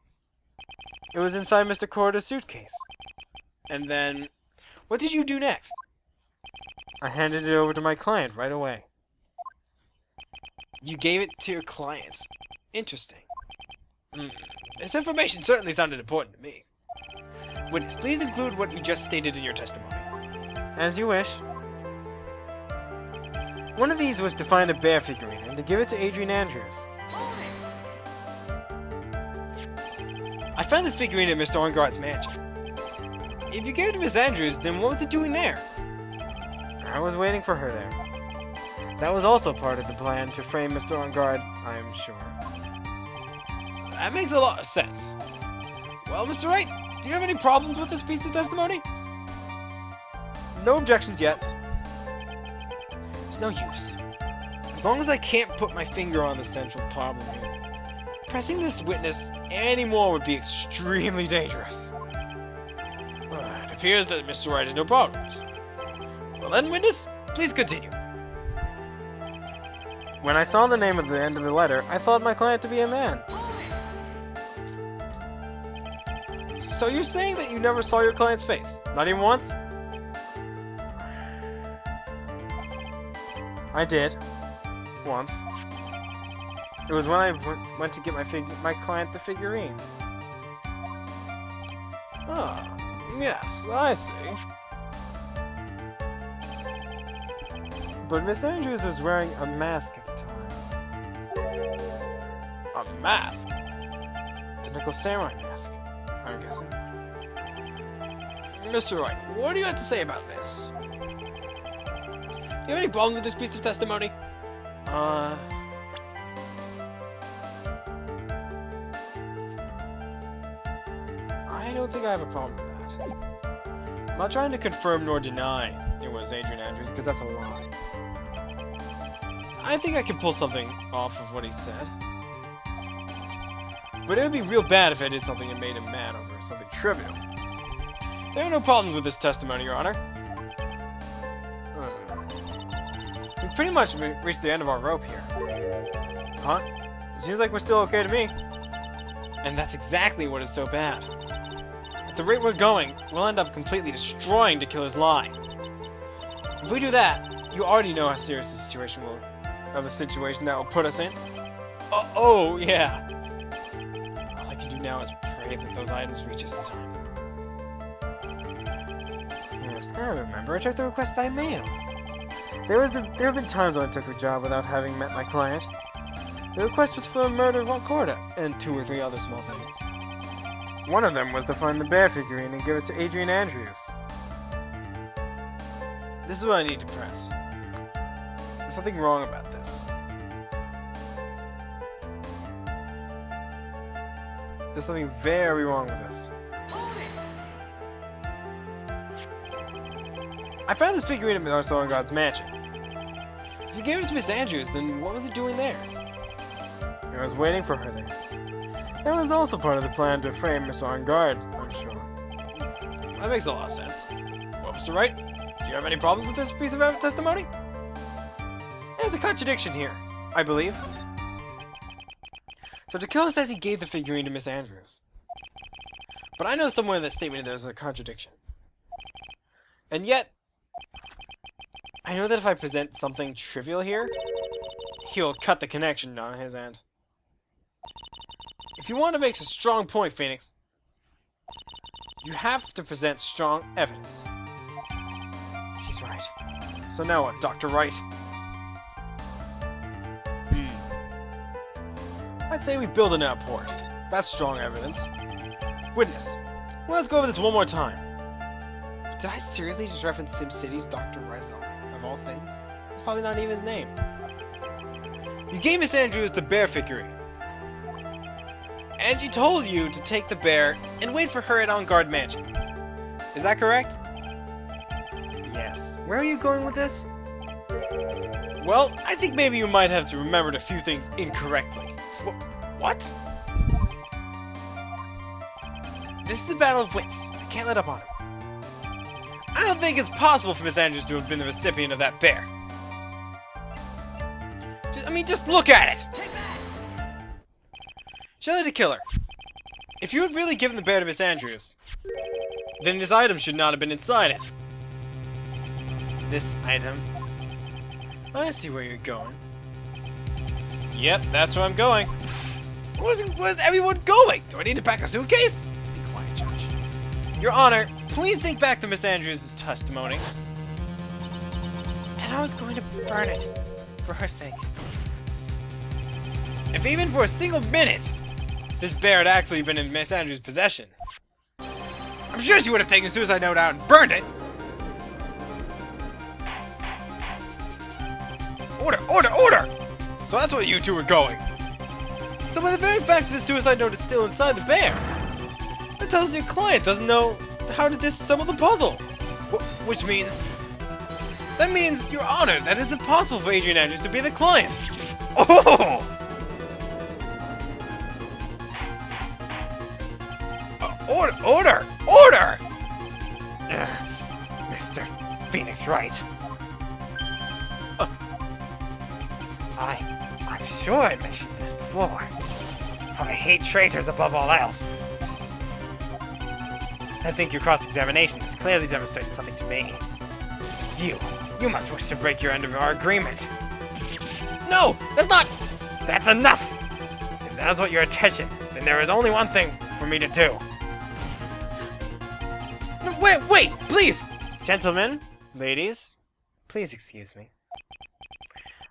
It was inside Mr. Corda's suitcase. And then, what did you do next? I handed it over to my client right away. You gave it to your client. Interesting. This information certainly sounded important to me. Witness, please include what you just stated in your testimony. As you wish. One of these was to find a bear figurine and to give it to Adrian Andrews. I found this figurine at Mr. Orngard's mansion. If you gave it to Miss Andrews, then what was it doing there? I was waiting for her there. That was also part of the plan to frame Mr. Orngard, I'm sure. That makes a lot of sense. Well, Mr. Wright, do you have any problems with this piece of testimony? No objections yet. It's no use. As long as I can't put my finger on the central problem here, pressing this witness anymore would be extremely dangerous. It appears that Mr. Wright has no problems. Well, then, witness, please continue. When I saw the name at the end of the letter, I thought my client to be a man. So you're saying that you never saw your client's face? Not even once? I did. Once. It was when I went to get my client the figurine. Ah, yes, I see. But Miss Andrews was wearing a mask at the time. A mask? Typical samurai mask, I'm guessing. Mr. Wright, what do you have to say about this? Do you have any problems with this piece of testimony? I don't think I have a problem with that. I'm not trying to confirm nor deny it was Adrian Andrews, because that's a lie. I think I can pull something off of what he said. But it would be real bad if I did something and made him mad over something trivial. There are no problems with this testimony, Your Honor. We've pretty much reached the end of our rope here. Huh? It seems like we're still okay to me. And that's exactly what is so bad. At the rate we're going, we'll end up completely destroying the killer's lie. If we do that, you already know how serious the situation will... of a situation that will put us in. Oh, yeah. All I can do now is pray that those items reach us in time. Yes, I remember. I checked the request by mail. There have been times when I took a job without having met my client. The request was for a murder of Concorda and 2 or 3 other small things. One of them was to find the bear figurine and give it to Adrian Andrews. This is what I need to press. There's something wrong about this. There's something very wrong with this. I found this figurine in Marcel God's mansion. If you gave it to Miss Andrews, then what was it doing there? I was waiting for her there. That was also part of the plan to frame Miss Guard, I'm sure. That makes a lot of sense. Well, Mr. Wright, do you have any problems with this piece of testimony? There's a contradiction here, I believe. So the killer says he gave the figurine to Miss Andrews. But I know somewhere in that statement there's a contradiction. And yet, I know that if I present something trivial here, he'll cut the connection on his end. If you want to make a strong point, Phoenix, you have to present strong evidence. She's right. So now what, Dr. Wright? I'd say we build an airport. That's strong evidence. Witness, let's go over this one more time. Did I seriously just reference SimCity's Dr. Wright of all things? It's probably not even his name. You gave Miss Andrews the bear figurine. And she told you to take the bear and wait for her at On Guard Mansion. Is that correct? Yes. Where are you going with this? Well, I think maybe you might have remembered a few things incorrectly. What? This is the battle of wits. I can't let up on him. I don't think it's possible for Miss Andrews to have been the recipient of that bear. Just look at it! Shelley the Killer, if you had really given the bear to Miss Andrews, then this item should not have been inside it. This item? I see where you're going. Yep, that's where I'm going. Where's everyone going? Do I need to pack a suitcase? Be quiet, Judge. Your Honor, please think back to Miss Andrews' testimony. And I was going to burn it, for her sake. If even for a single minute, this bear had actually been in Miss Andrews' possession, I'm sure she would have taken a suicide note out and burned it. Order! Order! Order! So that's where you two were going. So by the very fact that the suicide note is still inside the bear, that tells your client doesn't know how to disassemble the puzzle. Which means... that means, Your Honor, that it's impossible for Adrian Andrews to be the client. Oh! Order! Order! Order! Mr. Phoenix Wright. I'm sure I mentioned this before. I hate traitors above all else. I think your cross-examination has clearly demonstrated something to me. You must wish to break your end of our agreement. No, that's not... That's enough! If that is what your attention, then there is only one thing for me to do. No, wait, please! Gentlemen, ladies, please excuse me.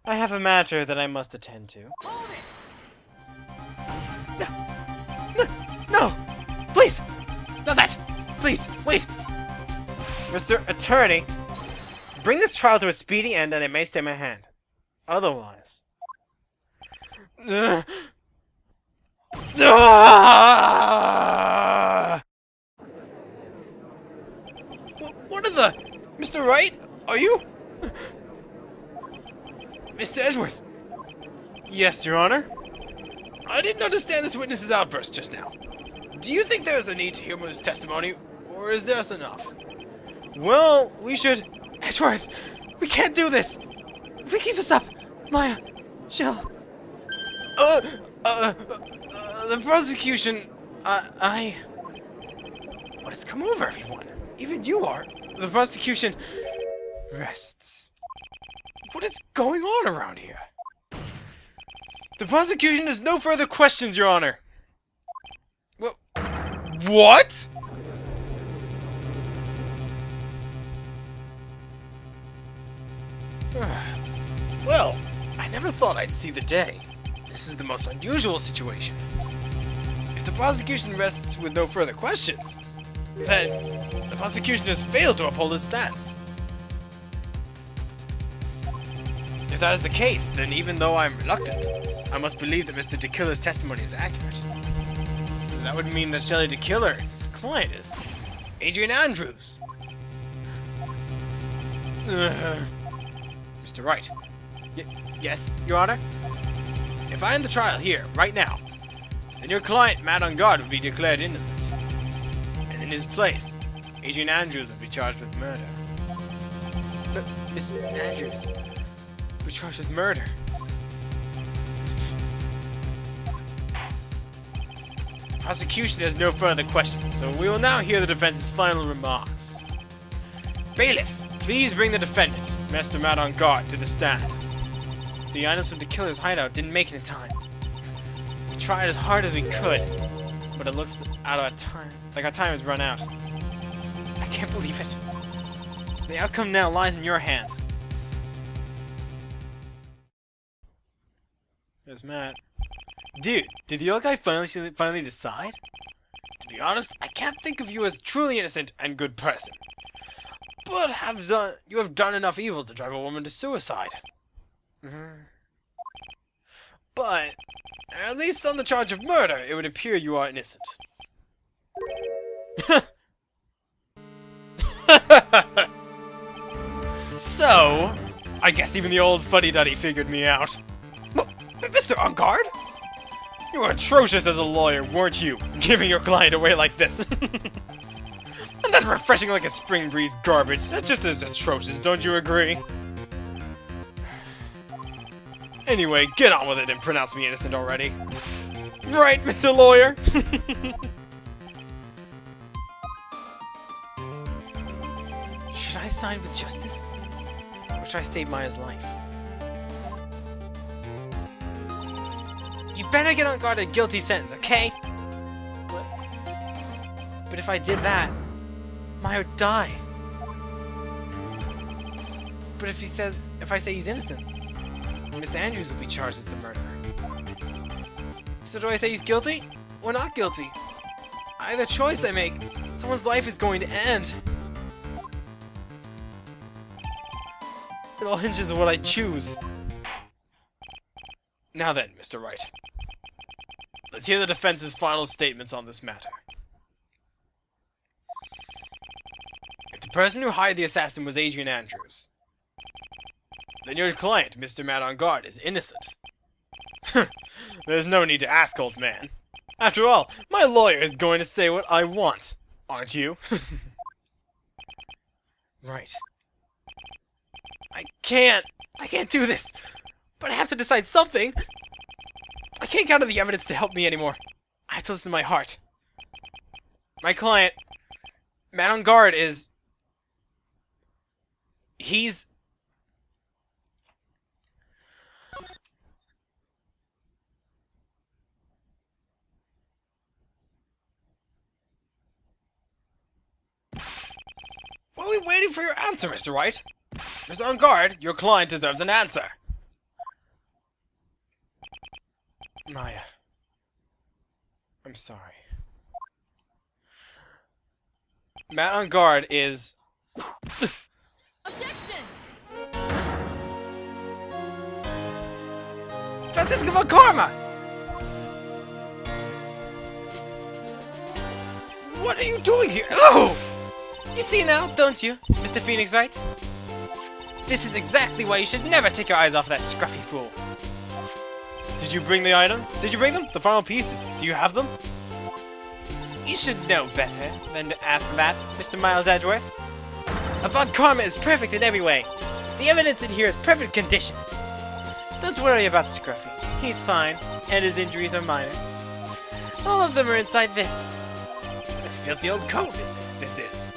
I have a matter that I must attend to. No! Please! Not that! Please, wait! Mr. Attorney, bring this trial to a speedy end and it may stay my hand. Otherwise... What are the... Mr. Wright? Are you... Mr. Edgeworth? Yes, Your Honor? I didn't understand this witness's outburst just now. Do you think there is a need to hear more of his testimony, or is this enough? Well, we should... Edgeworth, we can't do this! If we keep this up, Maya, she'll... the prosecution... What has come over everyone? Even you are. The prosecution... rests. What is going on around here? The prosecution has no further questions, Your Honor. Well, what? Well, I never thought I'd see the day. This is the most unusual situation. If the prosecution rests with no further questions, then the prosecution has failed to uphold its stance. If that is the case, then even though I'm reluctant, I must believe that Mr. DeKiller's testimony is accurate. That would mean that Shelley DeKiller, his client, is Adrian Andrews. Mr. Wright. Yes, Your Honor? If I end the trial here, right now, then your client, Matt on Guard, would be declared innocent. And in his place, Adrian Andrews would be charged with murder. But Miss Andrews would be charged with murder. The prosecution has no further questions, so we will now hear the defense's final remarks. Bailiff, please bring the defendant, Master Matt on Guard, to the stand. The items from DeKiller's hideout didn't make it in time. We tried as hard as we could, but it looks out of time, like our time has run out. I can't believe it. The outcome now lies in your hands. There's Matt. Dude, did the old guy finally decide? To be honest, I can't think of you as truly innocent and good person. But you have done enough evil to drive a woman to suicide. But, at least on the charge of murder, it would appear you are innocent. So, I guess even the old fuddy-duddy figured me out. Mr. On Guard? You were atrocious as a lawyer, weren't you? Giving your client away like this. And that's refreshing like a spring breeze garbage. That's just as atrocious, don't you agree? Anyway, get on with it and pronounce me innocent already. Right, Mr. Lawyer? Should I side with justice? Or should I save Maya's life? You better get on guard a guilty sentence, okay? But if I did that, Maya would die. But if I say he's innocent, Miss Andrews will be charged as the murderer. So do I say he's guilty or not guilty? Either choice I make, someone's life is going to end. It all hinges on what I choose. Now then, Mr. Wright. Let's hear the defense's final statements on this matter. If the person who hired the assassin was Adrian Andrews, then your client, Mr. Matt on Guard, is innocent. There's no need to ask, old man. After all, my lawyer is going to say what I want, aren't you? Right. I can't do this. But I have to decide something! I can't count on the evidence to help me anymore. I have to listen to my heart. My client, man on guard, is... He's... What are we waiting for your answer, Mr. Wright? Mr. On guard, your client deserves an answer. Maya. I'm sorry. Matt on guard is... Objection! Francisco von Karma! What are you doing here? Oh! You see now, don't you, Mr. Phoenix Wright? This is exactly why you should never take your eyes off that scruffy fool. Did you bring the item? Did you bring them? The final pieces. Do you have them? You should know better than to ask that, Mr. Miles Edgeworth. Von Karma is perfect in every way. The evidence in here is perfect condition. Don't worry about Scruffy. He's fine, and his injuries are minor. All of them are inside this. The filthy old coat this is.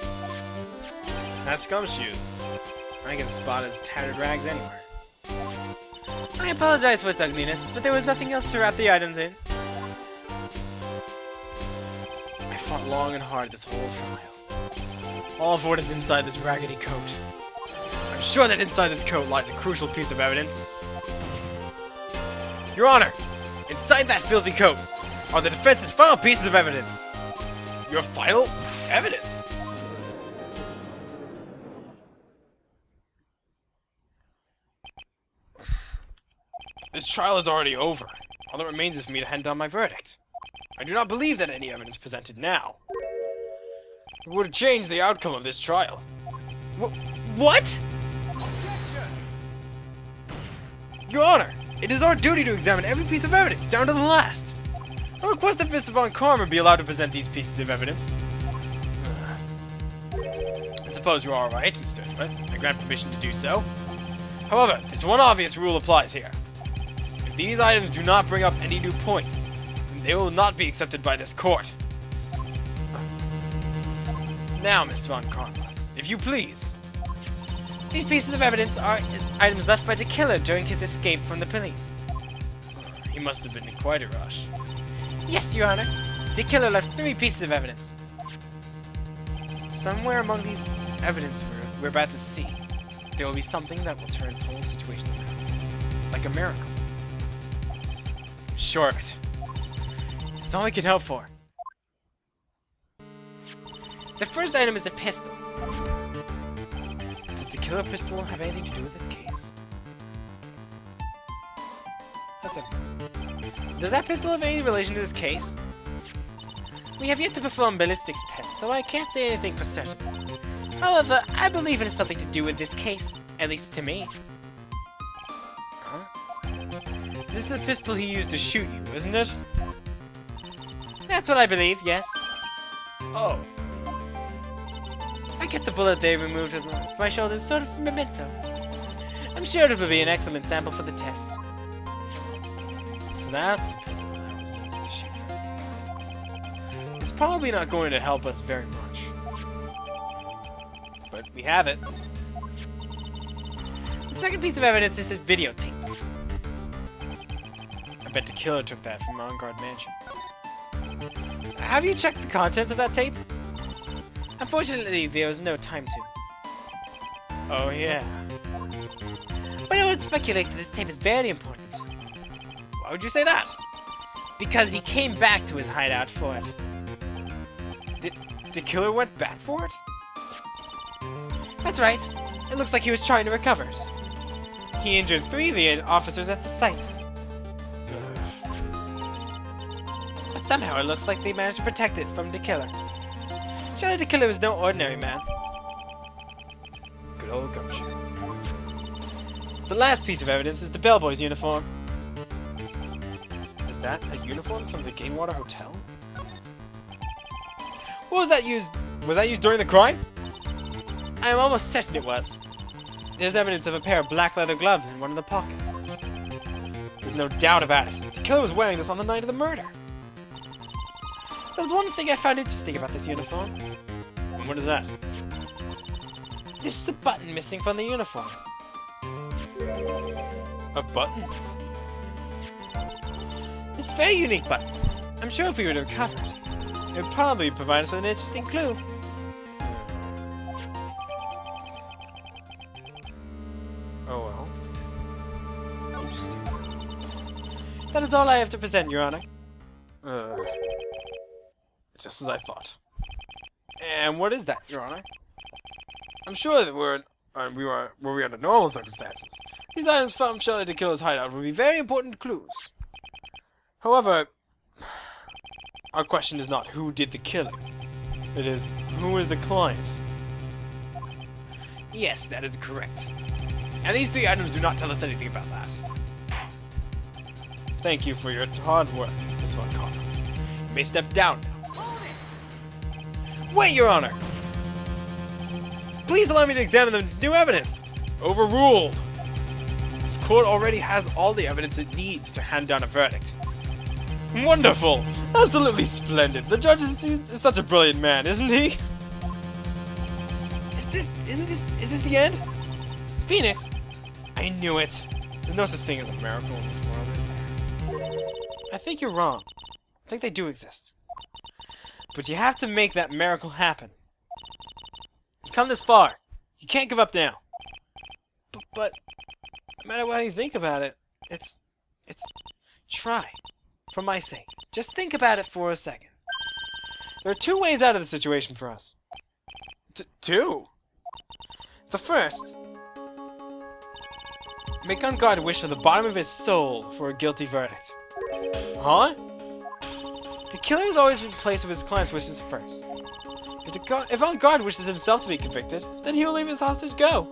That's Gumshoes. I can spot his tattered rags anywhere. I apologize for its ugliness, but there was nothing else to wrap the items in. I fought long and hard this whole trial. All for what is inside this raggedy coat. I'm sure that inside this coat lies a crucial piece of evidence. Your Honor, inside that filthy coat are the defense's final pieces of evidence. Your final evidence? This trial is already over. All that remains is for me to hand down my verdict. I do not believe that any evidence presented now would change the outcome of this trial. What? Your Honor, it is our duty to examine every piece of evidence, down to the last. I request that Mr. Von Karma be allowed to present these pieces of evidence. I suppose you are right, Mr. Edgeworth. I grant permission to do so. However, this one obvious rule applies here. If these items do not bring up any new points, then they will not be accepted by this court. Now, Mr. Von Karma, if you please. These pieces of evidence are items left by the killer during his escape from the police. He must have been in quite a rush. Yes, Your Honor. The killer left 3 pieces of evidence. Somewhere among these evidence we're about to see, there will be something that will turn this whole situation around. Like a miracle. I'm sure of it. It's all I can hope for. The first item is a pistol. Does the killer pistol have anything to do with this case? Does that pistol have any relation to this case? We have yet to perform ballistics tests, so I can't say anything for certain. However, I believe it has something to do with this case, at least to me. Huh? This is the pistol he used to shoot you, isn't it? That's what I believe, yes. Oh. I kept the bullet they removed from my shoulder as sort of memento. I'm sure it will be an excellent sample for the test. So that's the pistol that was used to shoot Francis. It's probably not going to help us very much. But we have it. The second piece of evidence is this videotape. I bet the killer took that from On Guard Mansion. Have you checked the contents of that tape? Unfortunately, there was no time to. Oh yeah. But I would speculate that this tape is very important. Why would you say that? Because he came back to his hideout for it. Did the killer went back for it? That's right. It looks like he was trying to recover it. He injured 3 of the officers at the site. But somehow it looks like they managed to protect it from the killer. Surely the killer was no ordinary man. Good old Gumshoe. The last piece of evidence is the bellboy's uniform. Is that a uniform from the Gainwater Hotel? What was that used? Was that used during the crime? I am almost certain it was. There's evidence of a pair of black leather gloves in one of the pockets. There's no doubt about it. The killer was wearing this on the night of the murder. There's one thing I found interesting about this uniform. And what is that? This is a button missing from the uniform. A button? It's a very unique button. I'm sure if we were to recover it, it would probably provide us with an interesting clue. Oh well. Interesting. That is all I have to present, Your Honor. Just as I thought. And what is that, Your Honor? I'm sure that were we under normal circumstances, these items found shortly to killer's hideout would be very important clues. However, our question is not who did the killing. It is, who is the client? Yes, that is correct. And these 3 items do not tell us anything about that. Thank you for your hard work, Miss Von Karma. You may step down now. Wait, Your Honor! Please allow me to examine this new evidence! Overruled! This court already has all the evidence it needs to hand down a verdict. Wonderful! Absolutely splendid! The judge is such a brilliant man, isn't he? Is this the end? Phoenix! I knew it! There's no such thing as a miracle in this world, is there? I think you're wrong. I think they do exist. But you have to make that miracle happen. You come this far. You can't give up now. But no matter what you think about it, it's try. For my sake. Just think about it for a second. There are 2 ways out of the situation for us. 2? The first, make on guard wish from the bottom of his soul for a guilty verdict. Huh? The killer has always been in place of his client's wishes first. If on guard wishes himself to be convicted, then he will leave his hostage go.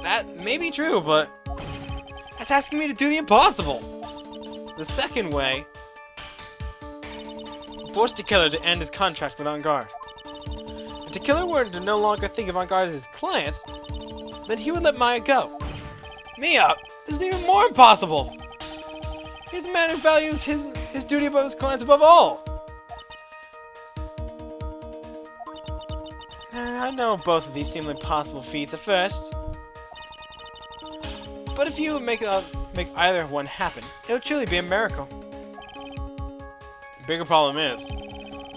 That may be true, but that's asking me to do the impossible. The second way, force the killer to end his contract with On Guard. If the killer were to no longer think of On Guard as his client, then he would let Maya go. Mia, this is even more impossible. He's a man who values his duty above his clients above all. I know both of these seem like possible feats at first. But if you make either one happen, it would truly be a miracle. The bigger problem is,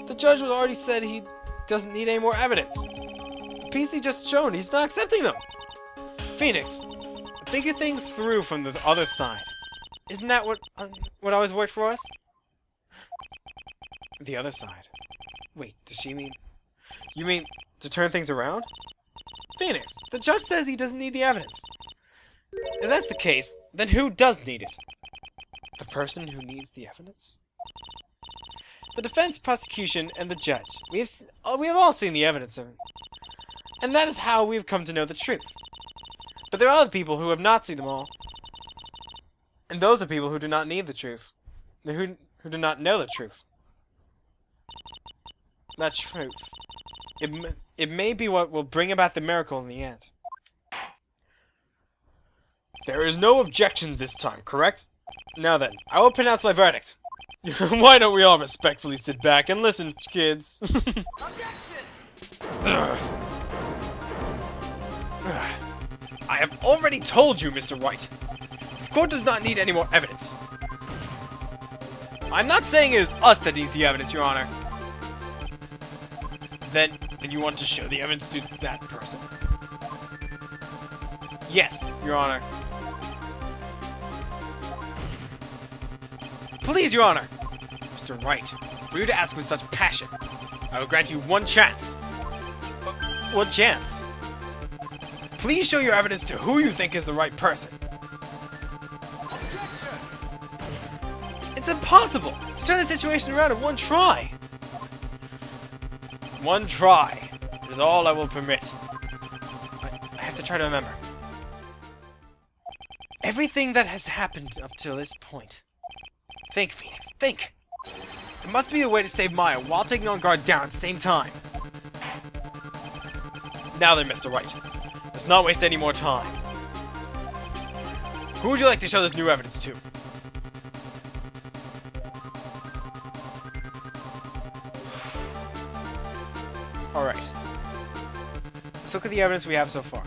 the judge has already said he doesn't need any more evidence. The piece he just shown, he's not accepting them. Phoenix, think of things through from the other side. Isn't that what always worked for us? The other side. Wait, does she mean... You mean to turn things around? Phoenix, the judge says he doesn't need the evidence. If that's the case, then who does need it? The person who needs the evidence? The defense, prosecution, and the judge. We have all seen the evidence of it. And that is how we have come to know the truth. But there are other people who have not seen them all. And those are people who do not need the truth. Who do not know the truth. That truth. It may be what will bring about the miracle in the end. There is no objections this time, correct? Now then, I will pronounce my verdict. Why don't we all respectfully sit back and listen, kids? I have already told you, Mr. Wright. This court does not need any more evidence. I'm not saying it is us that needs the evidence, Your Honor. Then you want to show the evidence to that person? Yes, Your Honor. Please, Your Honor! Mr. Wright, for you to ask with such passion, I will grant you 1 chance. 1 chance? Please show your evidence to who you think is the right person. It's impossible to turn the situation around in 1 try. 1 try is all I will permit. I have to try to remember. Everything that has happened up till this point. Think, Phoenix, think! There must be a way to save Maya while taking On Guard down at the same time. Now then, Mr. Wright, let's not waste any more time. Who would you like to show this new evidence to? Alright. Let's look at the evidence we have so far.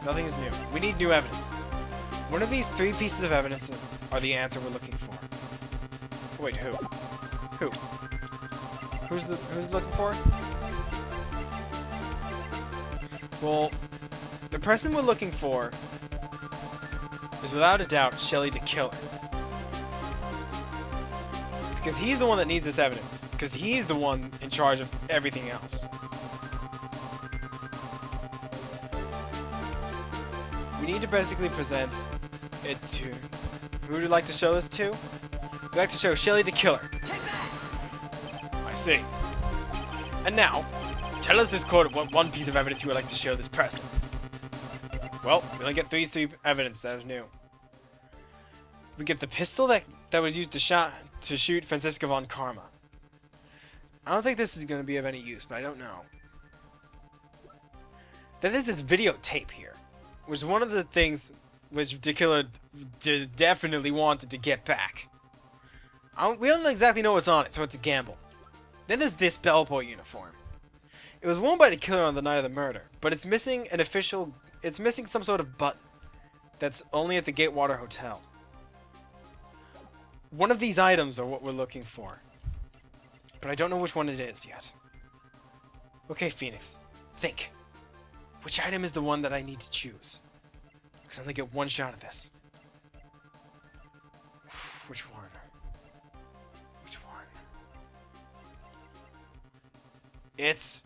Nothing is new. We need new evidence. One of these 3 pieces of evidence are the answer we're looking for. Wait, who? Who? Who's looking for? Well, the person we're looking for is without a doubt Shelly the Killer. Because he's the one that needs this evidence. Because he's the one in charge of everything else. We need to basically present it to... Who would you like to show this to? We'd like to show Shelly the Killer. I see. And now, tell us this quote of what one piece of evidence you would like to show this person. Well, we only get three evidence that is new. We get the pistol that was used to shoot Franziska von Karma. I don't think this is going to be of any use, but I don't know. Then there's this videotape here, which is one of the things which the killer definitely wanted to get back. We don't exactly know what's on it, so it's a gamble. Then there's this bellboy uniform. It was worn by the killer on the night of the murder, but it's missing it's missing some sort of button that's only at the Gatewater Hotel. One of these items are what we're looking for, but I don't know which one it is yet. Okay, Phoenix, think. Which item is the one that I need to choose? Because I only get one shot at this. Which one? Which one? It's